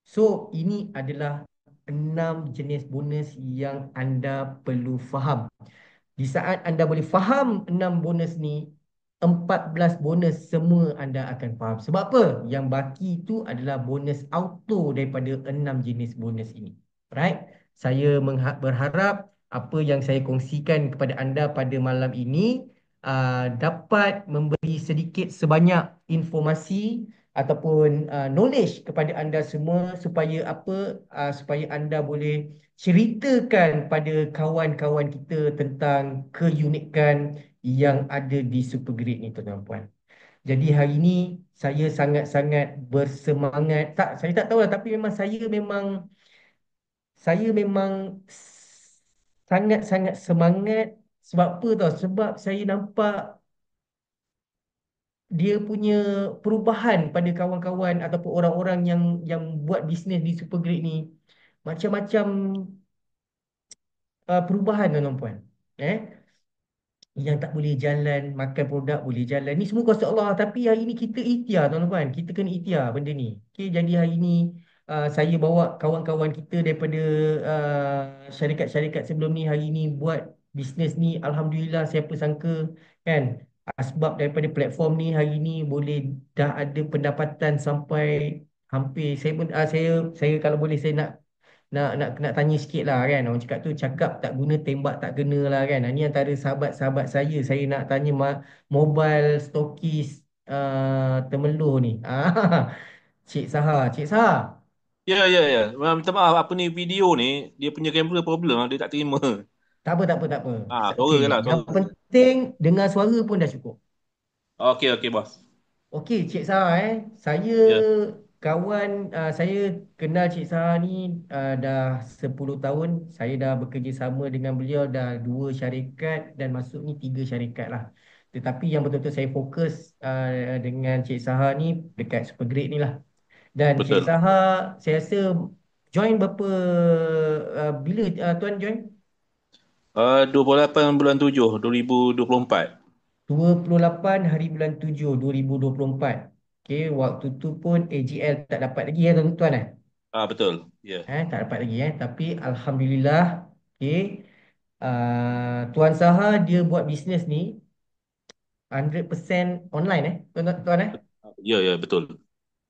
So ini adalah 6 jenis bonus yang anda perlu faham. Di saat anda boleh faham 6 bonus ni, 14 bonus semua anda akan faham. Sebab apa? Yang baki itu adalah bonus auto daripada 6 jenis bonus ini. Right? Saya berharap apa yang saya kongsikan kepada anda pada malam ini dapat memberi sedikit sebanyak informasi ataupun knowledge kepada anda semua supaya apa? Supaya anda boleh ceritakan pada kawan-kawan kita tentang keunikan yang ada di Supergrid ni tuan-tuan puan. Jadi hari ini saya sangat-sangat bersemangat. Tak, saya tak tahulah tapi memang saya memang sangat-sangat semangat. Sebab apa tau? Sebab saya nampak dia punya perubahan pada kawan-kawan ataupun orang-orang yang buat bisnes di Supergrid ni. Macam-macam perubahan tuan-tuan puan. Eh? Yang tak boleh jalan, makan produk boleh jalan. Ni semua kuasa Allah. Tapi hari ni kita ikhtiar tuan-tuan. Kita kena ikhtiar benda ni. Okay, jadi hari ni saya bawa kawan-kawan kita daripada syarikat-syarikat sebelum ni hari ni buat bisnes ni. Alhamdulillah, siapa sangka kan. Sebab daripada platform ni hari ni boleh dah ada pendapatan sampai hampir saya pun saya kalau boleh saya nak tanya sikit lah kan. Orang cakap tu cakap tak guna tembak tak kena lah kan. Ini antara sahabat-sahabat saya nak tanya mobile stokis Temeloh ni. Cik Saha, Cik Saha. Ya, ya, ya. Minta maaf, apa ni video ni, dia punya kamera problem, dia tak terima. Tak apa, tak apa, tak apa. Suara Okey, je lah, yang suara. penting dengar suara pun dah cukup. Okey, okey, bos. Okey, Cik Saha Saya Ya, saya kenal Cik Saha ni dah 10 tahun. Saya dah bekerja sama dengan beliau dah 2 syarikat dan masuk ni 3 syarikat lah. Tetapi yang betul-betul saya fokus dengan Cik Saha ni dekat Supergrade ni lah. Dan Cik betul. Saha saya rasa join berapa bila tuan join? 28 bulan 7, 2024. 28 hari bulan 7 2024. Okey, waktu tu pun AGL tak dapat lagi tuan-tuan Betul. Ya, Tak dapat lagi Tapi alhamdulillah, okey. Tuan Saha dia buat bisnes ni 100% online tuan-tuan ya, ya, betul.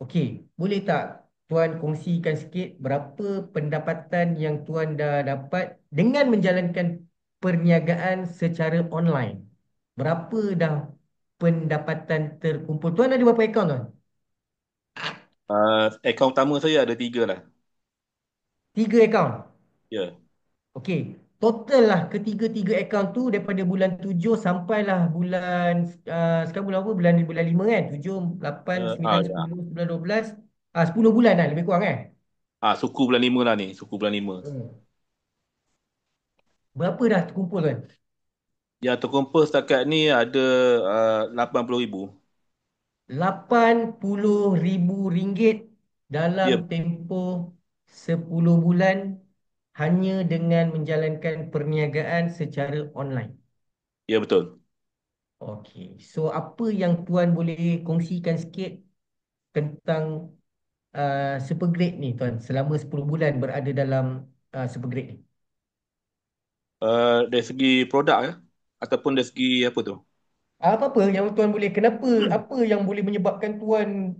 Okey, boleh tak tuan kongsikan sikit berapa pendapatan yang tuan dah dapat dengan menjalankan perniagaan secara online? Berapa dah pendapatan terkumpul? Tuan ada berapa akaun tuan? Akaun utama saya ada 3 lah. 3 akaun. Ya, Okey, total lah ketiga-tiga akaun tu daripada bulan 7 sampailah bulan sekarang bulan apa? Bulan 5 kan? 7, 8, 9, ya. 10, 11, 12. 10 bulan lah lebih kurang Suku bulan 5 lah ni, suku bulan 5. Hmm. Berapa dah terkumpul tuan? Yang terkumpul setakat ni ada 80,000. RM80,000 dalam Ya, tempoh 10 bulan hanya dengan menjalankan perniagaan secara online. ya, betul. Okey. So apa yang tuan boleh kongsikan sikit tentang Supergrade ni tuan selama 10 bulan berada dalam Supergrade ni? Dari segi produk ya, ataupun dari segi apa tu? Apa-apa yang tuan boleh, kenapa, apa yang boleh menyebabkan tuan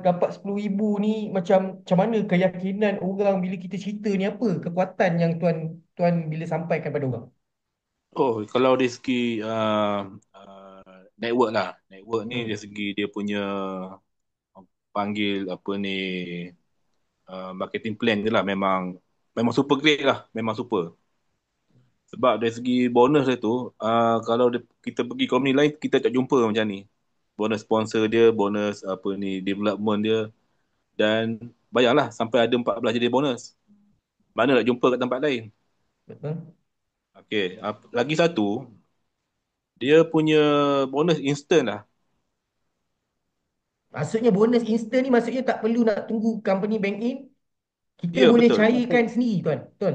dapat 10,000 ni, macam mana keyakinan orang bila kita cerita ni, apa kekuatan yang tuan tuan bila sampaikan pada orang? Oh, kalau dari segi network lah. Network ni Hmm, dari segi dia punya panggil apa ni marketing plan je lah. Memang memang super great lah. Memang super. Sebab dari segi bonus dia tu, kalau kita pergi company lain, kita tak jumpa macam ni. Bonus sponsor dia, bonus apa ni, development dia. Dan bayanglah, sampai ada 14 jadi bonus. Mana nak jumpa kat tempat lain. betul. Okey, lagi satu, dia punya bonus instant lah. Maksudnya bonus instant ni, maksudnya tak perlu nak tunggu company bank in, kita Ya, boleh betul. cairkan sendiri tuan, betul.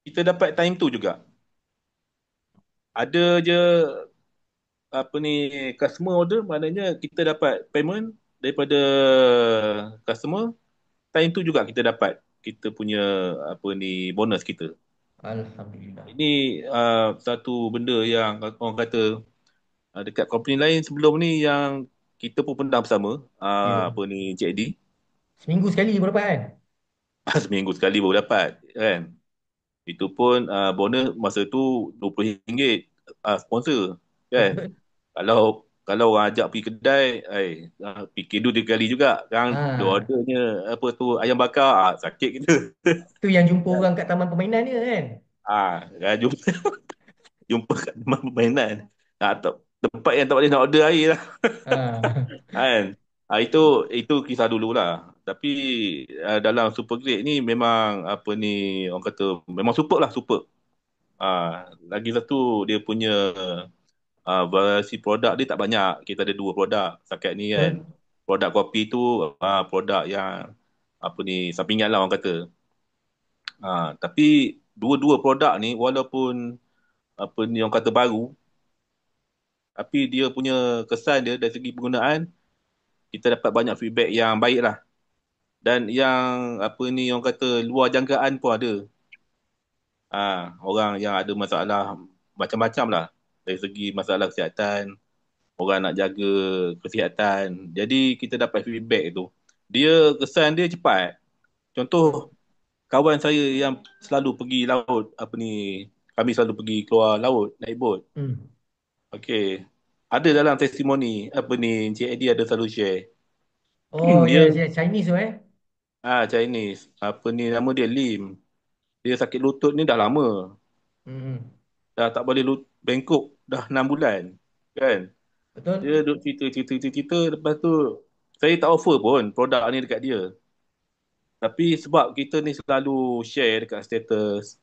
Kita dapat time tu juga. Ada je apa ni customer order, maknanya kita dapat payment daripada customer, time tu juga kita dapat kita punya apa ni bonus kita. Alhamdulillah. Ini satu benda yang orang kata dekat company lain sebelum ni yang kita pun pernah bersama, Ya, apa ni Cik Edi. seminggu sekali berapa kan? Seminggu sekali baru dapat kan. Itu pun bonus masa tu RM20 sponsor kan. Betul. Kalau kalau orang ajak pergi kedai, fikir dua tiga kali juga kan. Dia Ah, ordernya apa tu ayam bakar, sakit kita. tu yang jumpa orang kat taman permainan dia kan? Jumpa jumpa kat tempat permainan. Tempat yang tak boleh nak order air lah Ah, kan. Itu kisah dulu lah. Tapi dalam super grade ni memang apa ni orang kata memang super lah super. Lagi satu dia punya variasi produk dia tak banyak. Kita ada dua produk setakat ni kan. betul. Produk kopi tu produk yang apa ni sampingan lah orang kata. Tapi dua-dua produk ni walaupun apa ni orang kata baru, tapi dia punya kesan dia dari segi penggunaan kita dapat banyak feedback yang baik lah. Dan yang apa ni orang kata luar jangkaan pun ada. Orang yang ada masalah macam-macam lah dari segi masalah kesihatan, orang nak jaga kesihatan. Jadi kita dapat feedback tu. Dia kesan dia cepat. Contoh kawan saya yang selalu pergi laut apa ni kami selalu pergi keluar laut naik bot. Hmm. Okey. Ada dalam testimoni apa ni Encik Eddie ada selalu share. Oh, Dia yes, yes. Chinese tu eh? Chinese apa ni nama dia Lim. Dia sakit lutut ni dah lama. Hmm. Dah tak boleh bengkok dah 6 bulan. Kan? Dia Betul? duk cerita lepas tu saya tak offer pun produk ni dekat dia. Tapi sebab kita ni selalu share dekat status,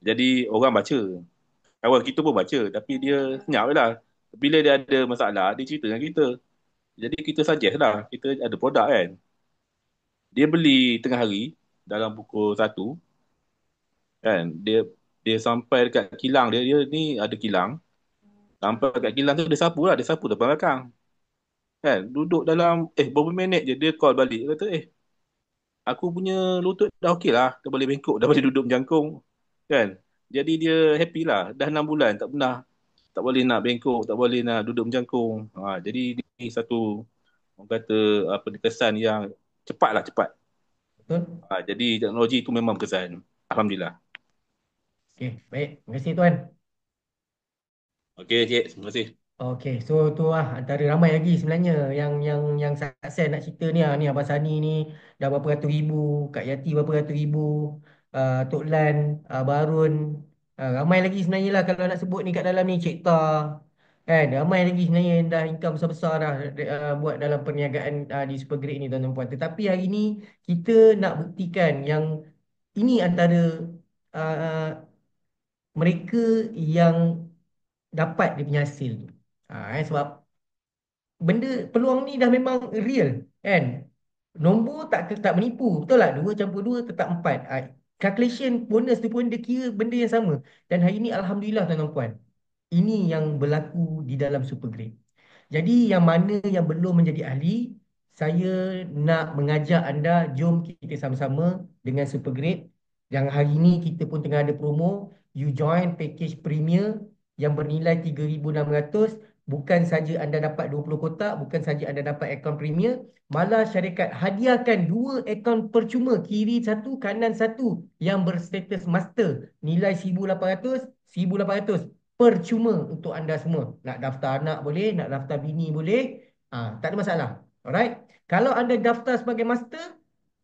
jadi orang baca. Kawan kita pun baca, tapi dia senyap je lah. Bila dia ada masalah, dia cerita dengan kita. Jadi kita suggest lah, kita ada produk kan. Dia beli tengah hari, dalam pukul 1, kan. Dia sampai dekat kilang dia, dia ni ada kilang. Sampai dekat kilang tu dia sapu lah, dia sapu depan belakang. Kan, duduk dalam, berapa minit je, dia call balik. Dia kata, aku punya lutut dah okey lah, dah boleh bengkok, dah boleh duduk berjangkung. Kan. Jadi dia happy lah, dah 6 bulan tak pernah tak boleh nak bengkok, tak boleh nak duduk berjangkung. Jadi ini satu orang kata apa ni, kesan yang cepat lah cepat. Betul? Jadi teknologi itu memang berkesan. Alhamdulillah. Okey, baik. Terima kasih tuan. Okey, cik. Terima kasih. Okey, so tu lah antara ramai lagi sebenarnya yang sukses nak cerita ni, ni Abang Sani ni dah berapa ratus ribu, Kak Yati berapa ratus ribu, Tok Lan, Abang Harun, ramai lagi sebenarnya lah kalau nak sebut ni kat dalam ni, Cik Ta, kan, ramai lagi sebenarnya yang dah income besar-besar dah buat dalam perniagaan di Supergrade ni tuan-tuan puan. Tetapi hari ni kita nak buktikan yang ini antara uh, mereka yang dapat dia punya hasil tu. Sebab benda peluang ni dah memang real kan. Nombor tak menipu, betul tak? 2 campur 2 tetap 4. Calculation bonus tu pun dia kira benda yang sama. Dan hari ni alhamdulillah tuan-tuan puan, ini yang berlaku di dalam super grade. Jadi yang mana yang belum menjadi ahli, saya nak mengajak anda, jom kita sama-sama dengan super grade. Yang hari ini kita pun tengah ada promo, you join package premier yang bernilai 3,600, bukan saja anda dapat 20 kotak, bukan saja anda dapat akaun premier, malah syarikat hadiahkan dua akaun percuma, kiri satu, kanan satu, yang berstatus master, nilai 1,800, 1,800 percuma untuk anda semua. Nak daftar anak boleh, nak daftar bini boleh, tak ada masalah. Alright. Kalau anda daftar sebagai master,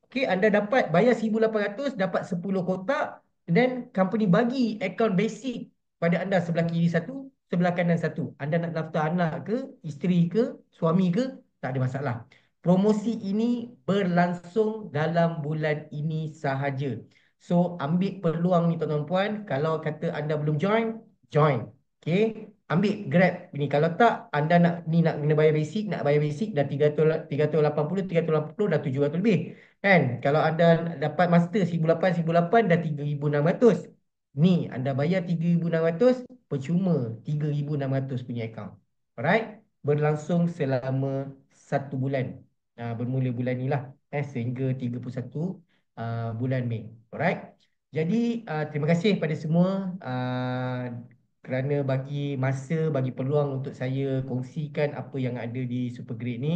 okey, anda dapat bayar 1,800, dapat 10 kotak, dan company bagi akaun basic pada anda sebelah kiri satu, sebelah kanan satu. Anda nak daftar anak ke, isteri ke, suami ke, tak ada masalah. Promosi ini berlangsung dalam bulan ini sahaja. So, ambil peluang ni tuan-tuan puan. Kalau kata anda belum join, join. Okey, ambil Grab ni. Kalau tak, anda nak ni nak kena bayar basic, nak bayar basic dah 380 dah 700 lebih. Kan? Kalau anda dapat master 1,800, 1,800 dah 3,600. Ni anda bayar 3,600 percuma 3,600 punya akaun. Alright? Berlangsung selama 1 bulan. Bermula bulan ni lah. Sehingga 31 bulan Mei. Alright? Jadi terima kasih pada semua kerana bagi masa, bagi peluang untuk saya kongsikan apa yang ada di Supergrade ni.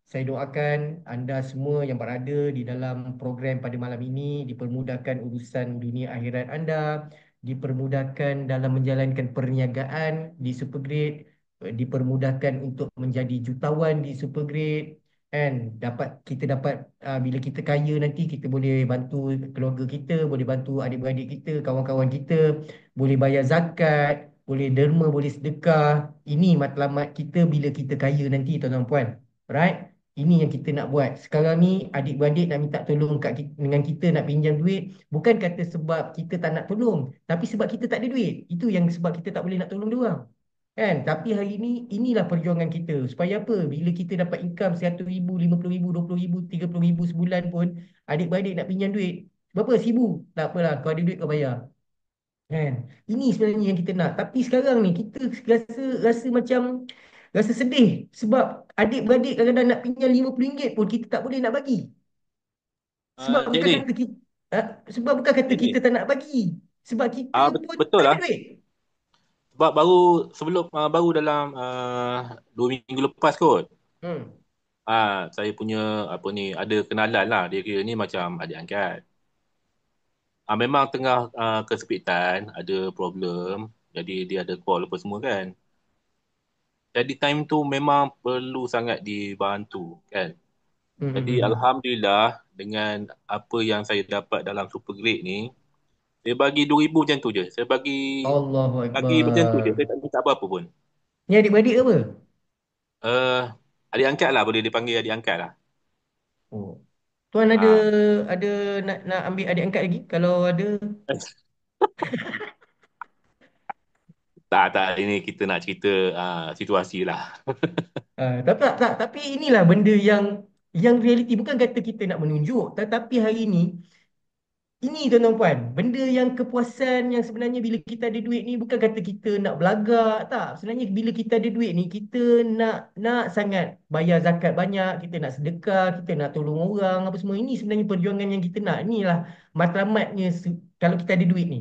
Saya doakan anda semua yang berada di dalam program pada malam ini dipermudahkan urusan dunia akhirat anda, dipermudahkan dalam menjalankan perniagaan di Supergrade, dipermudahkan untuk menjadi jutawan di Supergrade, kan? Kita dapat bila kita kaya nanti kita boleh bantu keluarga kita, boleh bantu adik-beradik kita, kawan-kawan kita, boleh bayar zakat, boleh derma, boleh sedekah. Ini matlamat kita bila kita kaya nanti tuan-tuan puan. Right? Ini yang kita nak buat. Sekarang ni adik-beradik nak minta tolong dengan kita nak pinjam duit. Bukan kata sebab kita tak nak tolong. Tapi sebab kita tak ada duit. Itu yang sebab kita tak boleh nak tolong dia orang. Kan? Tapi hari ini, inilah perjuangan kita. Supaya apa? Bila kita dapat income 100,000, 50,000, 20,000, 30,000 sebulan pun, adik-beradik nak pinjam duit. Berapa? 1,000? Tak apalah. Kau ada duit kau bayar. Kan? Ini sebenarnya yang kita nak. Tapi sekarang ni kita rasa rasa macam rasa sedih sebab adik-beradik kadang-kadang nak pinjam RM50 pun kita tak boleh nak bagi. Sebab Cik bukan Ni, kata kita sebab bukan kata Cik Ni. kita tak nak bagi. Sebab kita pun Betul tak ada lah. duit. Sebab baru dalam 2 minggu lepas kot. Hmm. Saya punya apa ni ada kenalan lah, dia kira ni macam adik angkat. Memang tengah kesepitan, ada problem. Jadi dia ada call apa semua kan. Jadi time tu memang perlu sangat dibantu kan. Hmm, hmm, Jadi hmm, hmm. alhamdulillah dengan apa yang saya dapat dalam super grade ni, saya bagi 2,000 macam tu je. Saya Allahu bagi macam tu je. Akbar. Saya tak minta apa-apa pun. Ni adik-beradik ke apa? Eh adik angkat lah, boleh dipanggil adik angkat lah. Oh. Tuan Ah. ada nak ambil adik angkat lagi? Kalau ada. Tak, tak. Ini kita nak cerita situasi lah. Tapi inilah benda yang realiti, bukan kata kita nak menunjuk, tetapi hari ini ini tuan-tuan puan, benda yang kepuasan yang sebenarnya bila kita ada duit ni, bukan kata kita nak belagak, tak. Sebenarnya bila kita ada duit ni, kita nak sangat bayar zakat banyak, kita nak sedekah, kita nak tolong orang apa semua. Ini sebenarnya perjuangan yang kita nak. Inilah matlamatnya kalau kita ada duit ni.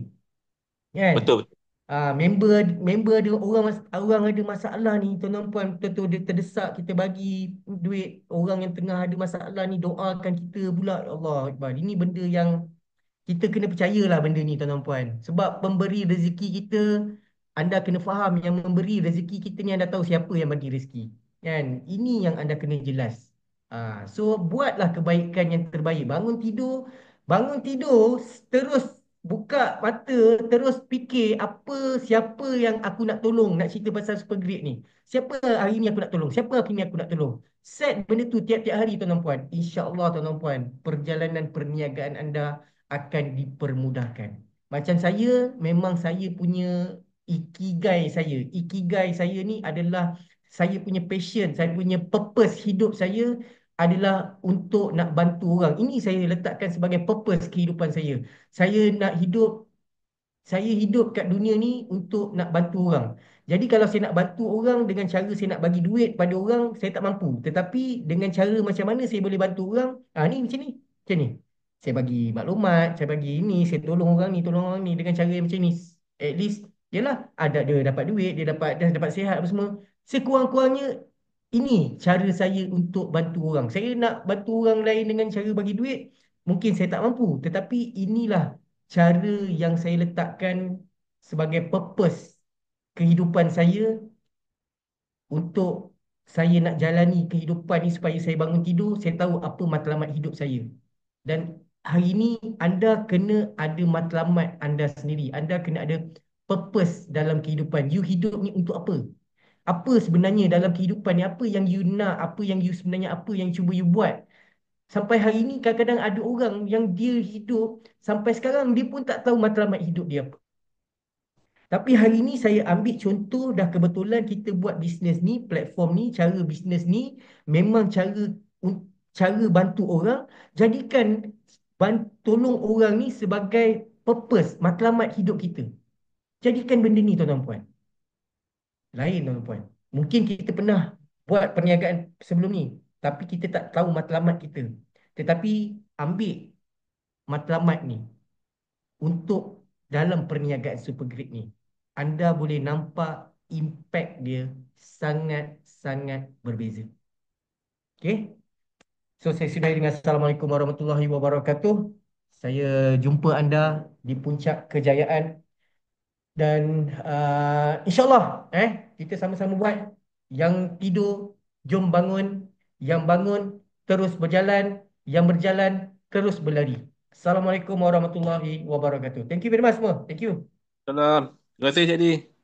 Kan? Betul, betul. Member member ada orang ada masalah ni tuan-tuan puan, betul-betul dia terdesak, kita bagi duit. Orang yang tengah ada masalah ni doakan kita pula. Ya Allah Akbar. Ini benda yang kita kena percayalah benda ni tuan-tuan puan. Sebab pemberi rezeki kita, anda kena faham yang memberi rezeki kita ni anda tahu siapa yang bagi rezeki. Kan? Ini yang anda kena jelas. So buatlah kebaikan yang terbaik. Bangun tidur terus buka mata, terus fikir siapa yang aku nak tolong, nak cerita pasal super great ni. Siapa hari ni aku nak tolong? Siapa hari ni aku nak tolong? Set benda tu tiap-tiap hari tuan-tuan puan. InsyaAllah tuan-tuan puan, perjalanan perniagaan anda akan dipermudahkan. Macam saya, memang saya punya ikigai saya. Ikigai saya ni adalah saya punya passion, saya punya purpose hidup saya adalah untuk nak bantu orang. Ini saya letakkan sebagai purpose kehidupan saya. Saya nak hidup Saya hidup kat dunia ni untuk nak bantu orang. Jadi kalau saya nak bantu orang dengan cara saya nak bagi duit pada orang, saya tak mampu. Tetapi dengan cara macam mana saya boleh bantu orang? Ni macam ni. Macam ni. Saya bagi maklumat, saya bagi ini, saya tolong orang ni dengan cara yang macam ni. At least, yelah, ada dia dapat duit, dia dapat sihat apa semua. Sekurang-kurangnya ini cara saya untuk bantu orang. Saya nak bantu orang lain dengan cara bagi duit, mungkin saya tak mampu. Tetapi inilah cara yang saya letakkan sebagai purpose kehidupan saya untuk saya nak jalani kehidupan ni supaya saya bangun tidur, saya tahu apa matlamat hidup saya. Dan hari ini anda kena ada matlamat anda sendiri. Anda kena ada purpose dalam kehidupan. You hidup ni untuk apa? Apa sebenarnya dalam kehidupan ni? Apa yang you nak? Apa yang you sebenarnya, apa yang cuba you buat? Sampai hari ini kadang-kadang ada orang yang dia hidup sampai sekarang dia pun tak tahu matlamat hidup dia apa. Tapi hari ini saya ambil contoh dah kebetulan kita buat bisnes ni, platform ni, cara bisnes ni memang cara bantu orang, jadikan tolong orang ni sebagai purpose, matlamat hidup kita. Jadikan benda ni tuan-tuan puan. Lain tuan-tuan puan. Mungkin kita pernah buat perniagaan sebelum ni, tapi kita tak tahu matlamat kita. Tetapi ambil matlamat ni untuk dalam perniagaan super grade ni, anda boleh nampak impact dia sangat-sangat berbeza. Okay? So, saya sudahi dengan Assalamualaikum warahmatullahi wabarakatuh. Saya jumpa anda di puncak kejayaan dan insyaAllah kita sama-sama buat. Yang tidur, jom bangun. Yang bangun, terus berjalan. Yang berjalan, terus berlari. Assalamualaikum warahmatullahi wabarakatuh. Thank you very much semua. Thank you. Salam. Terima kasih, Cik Di.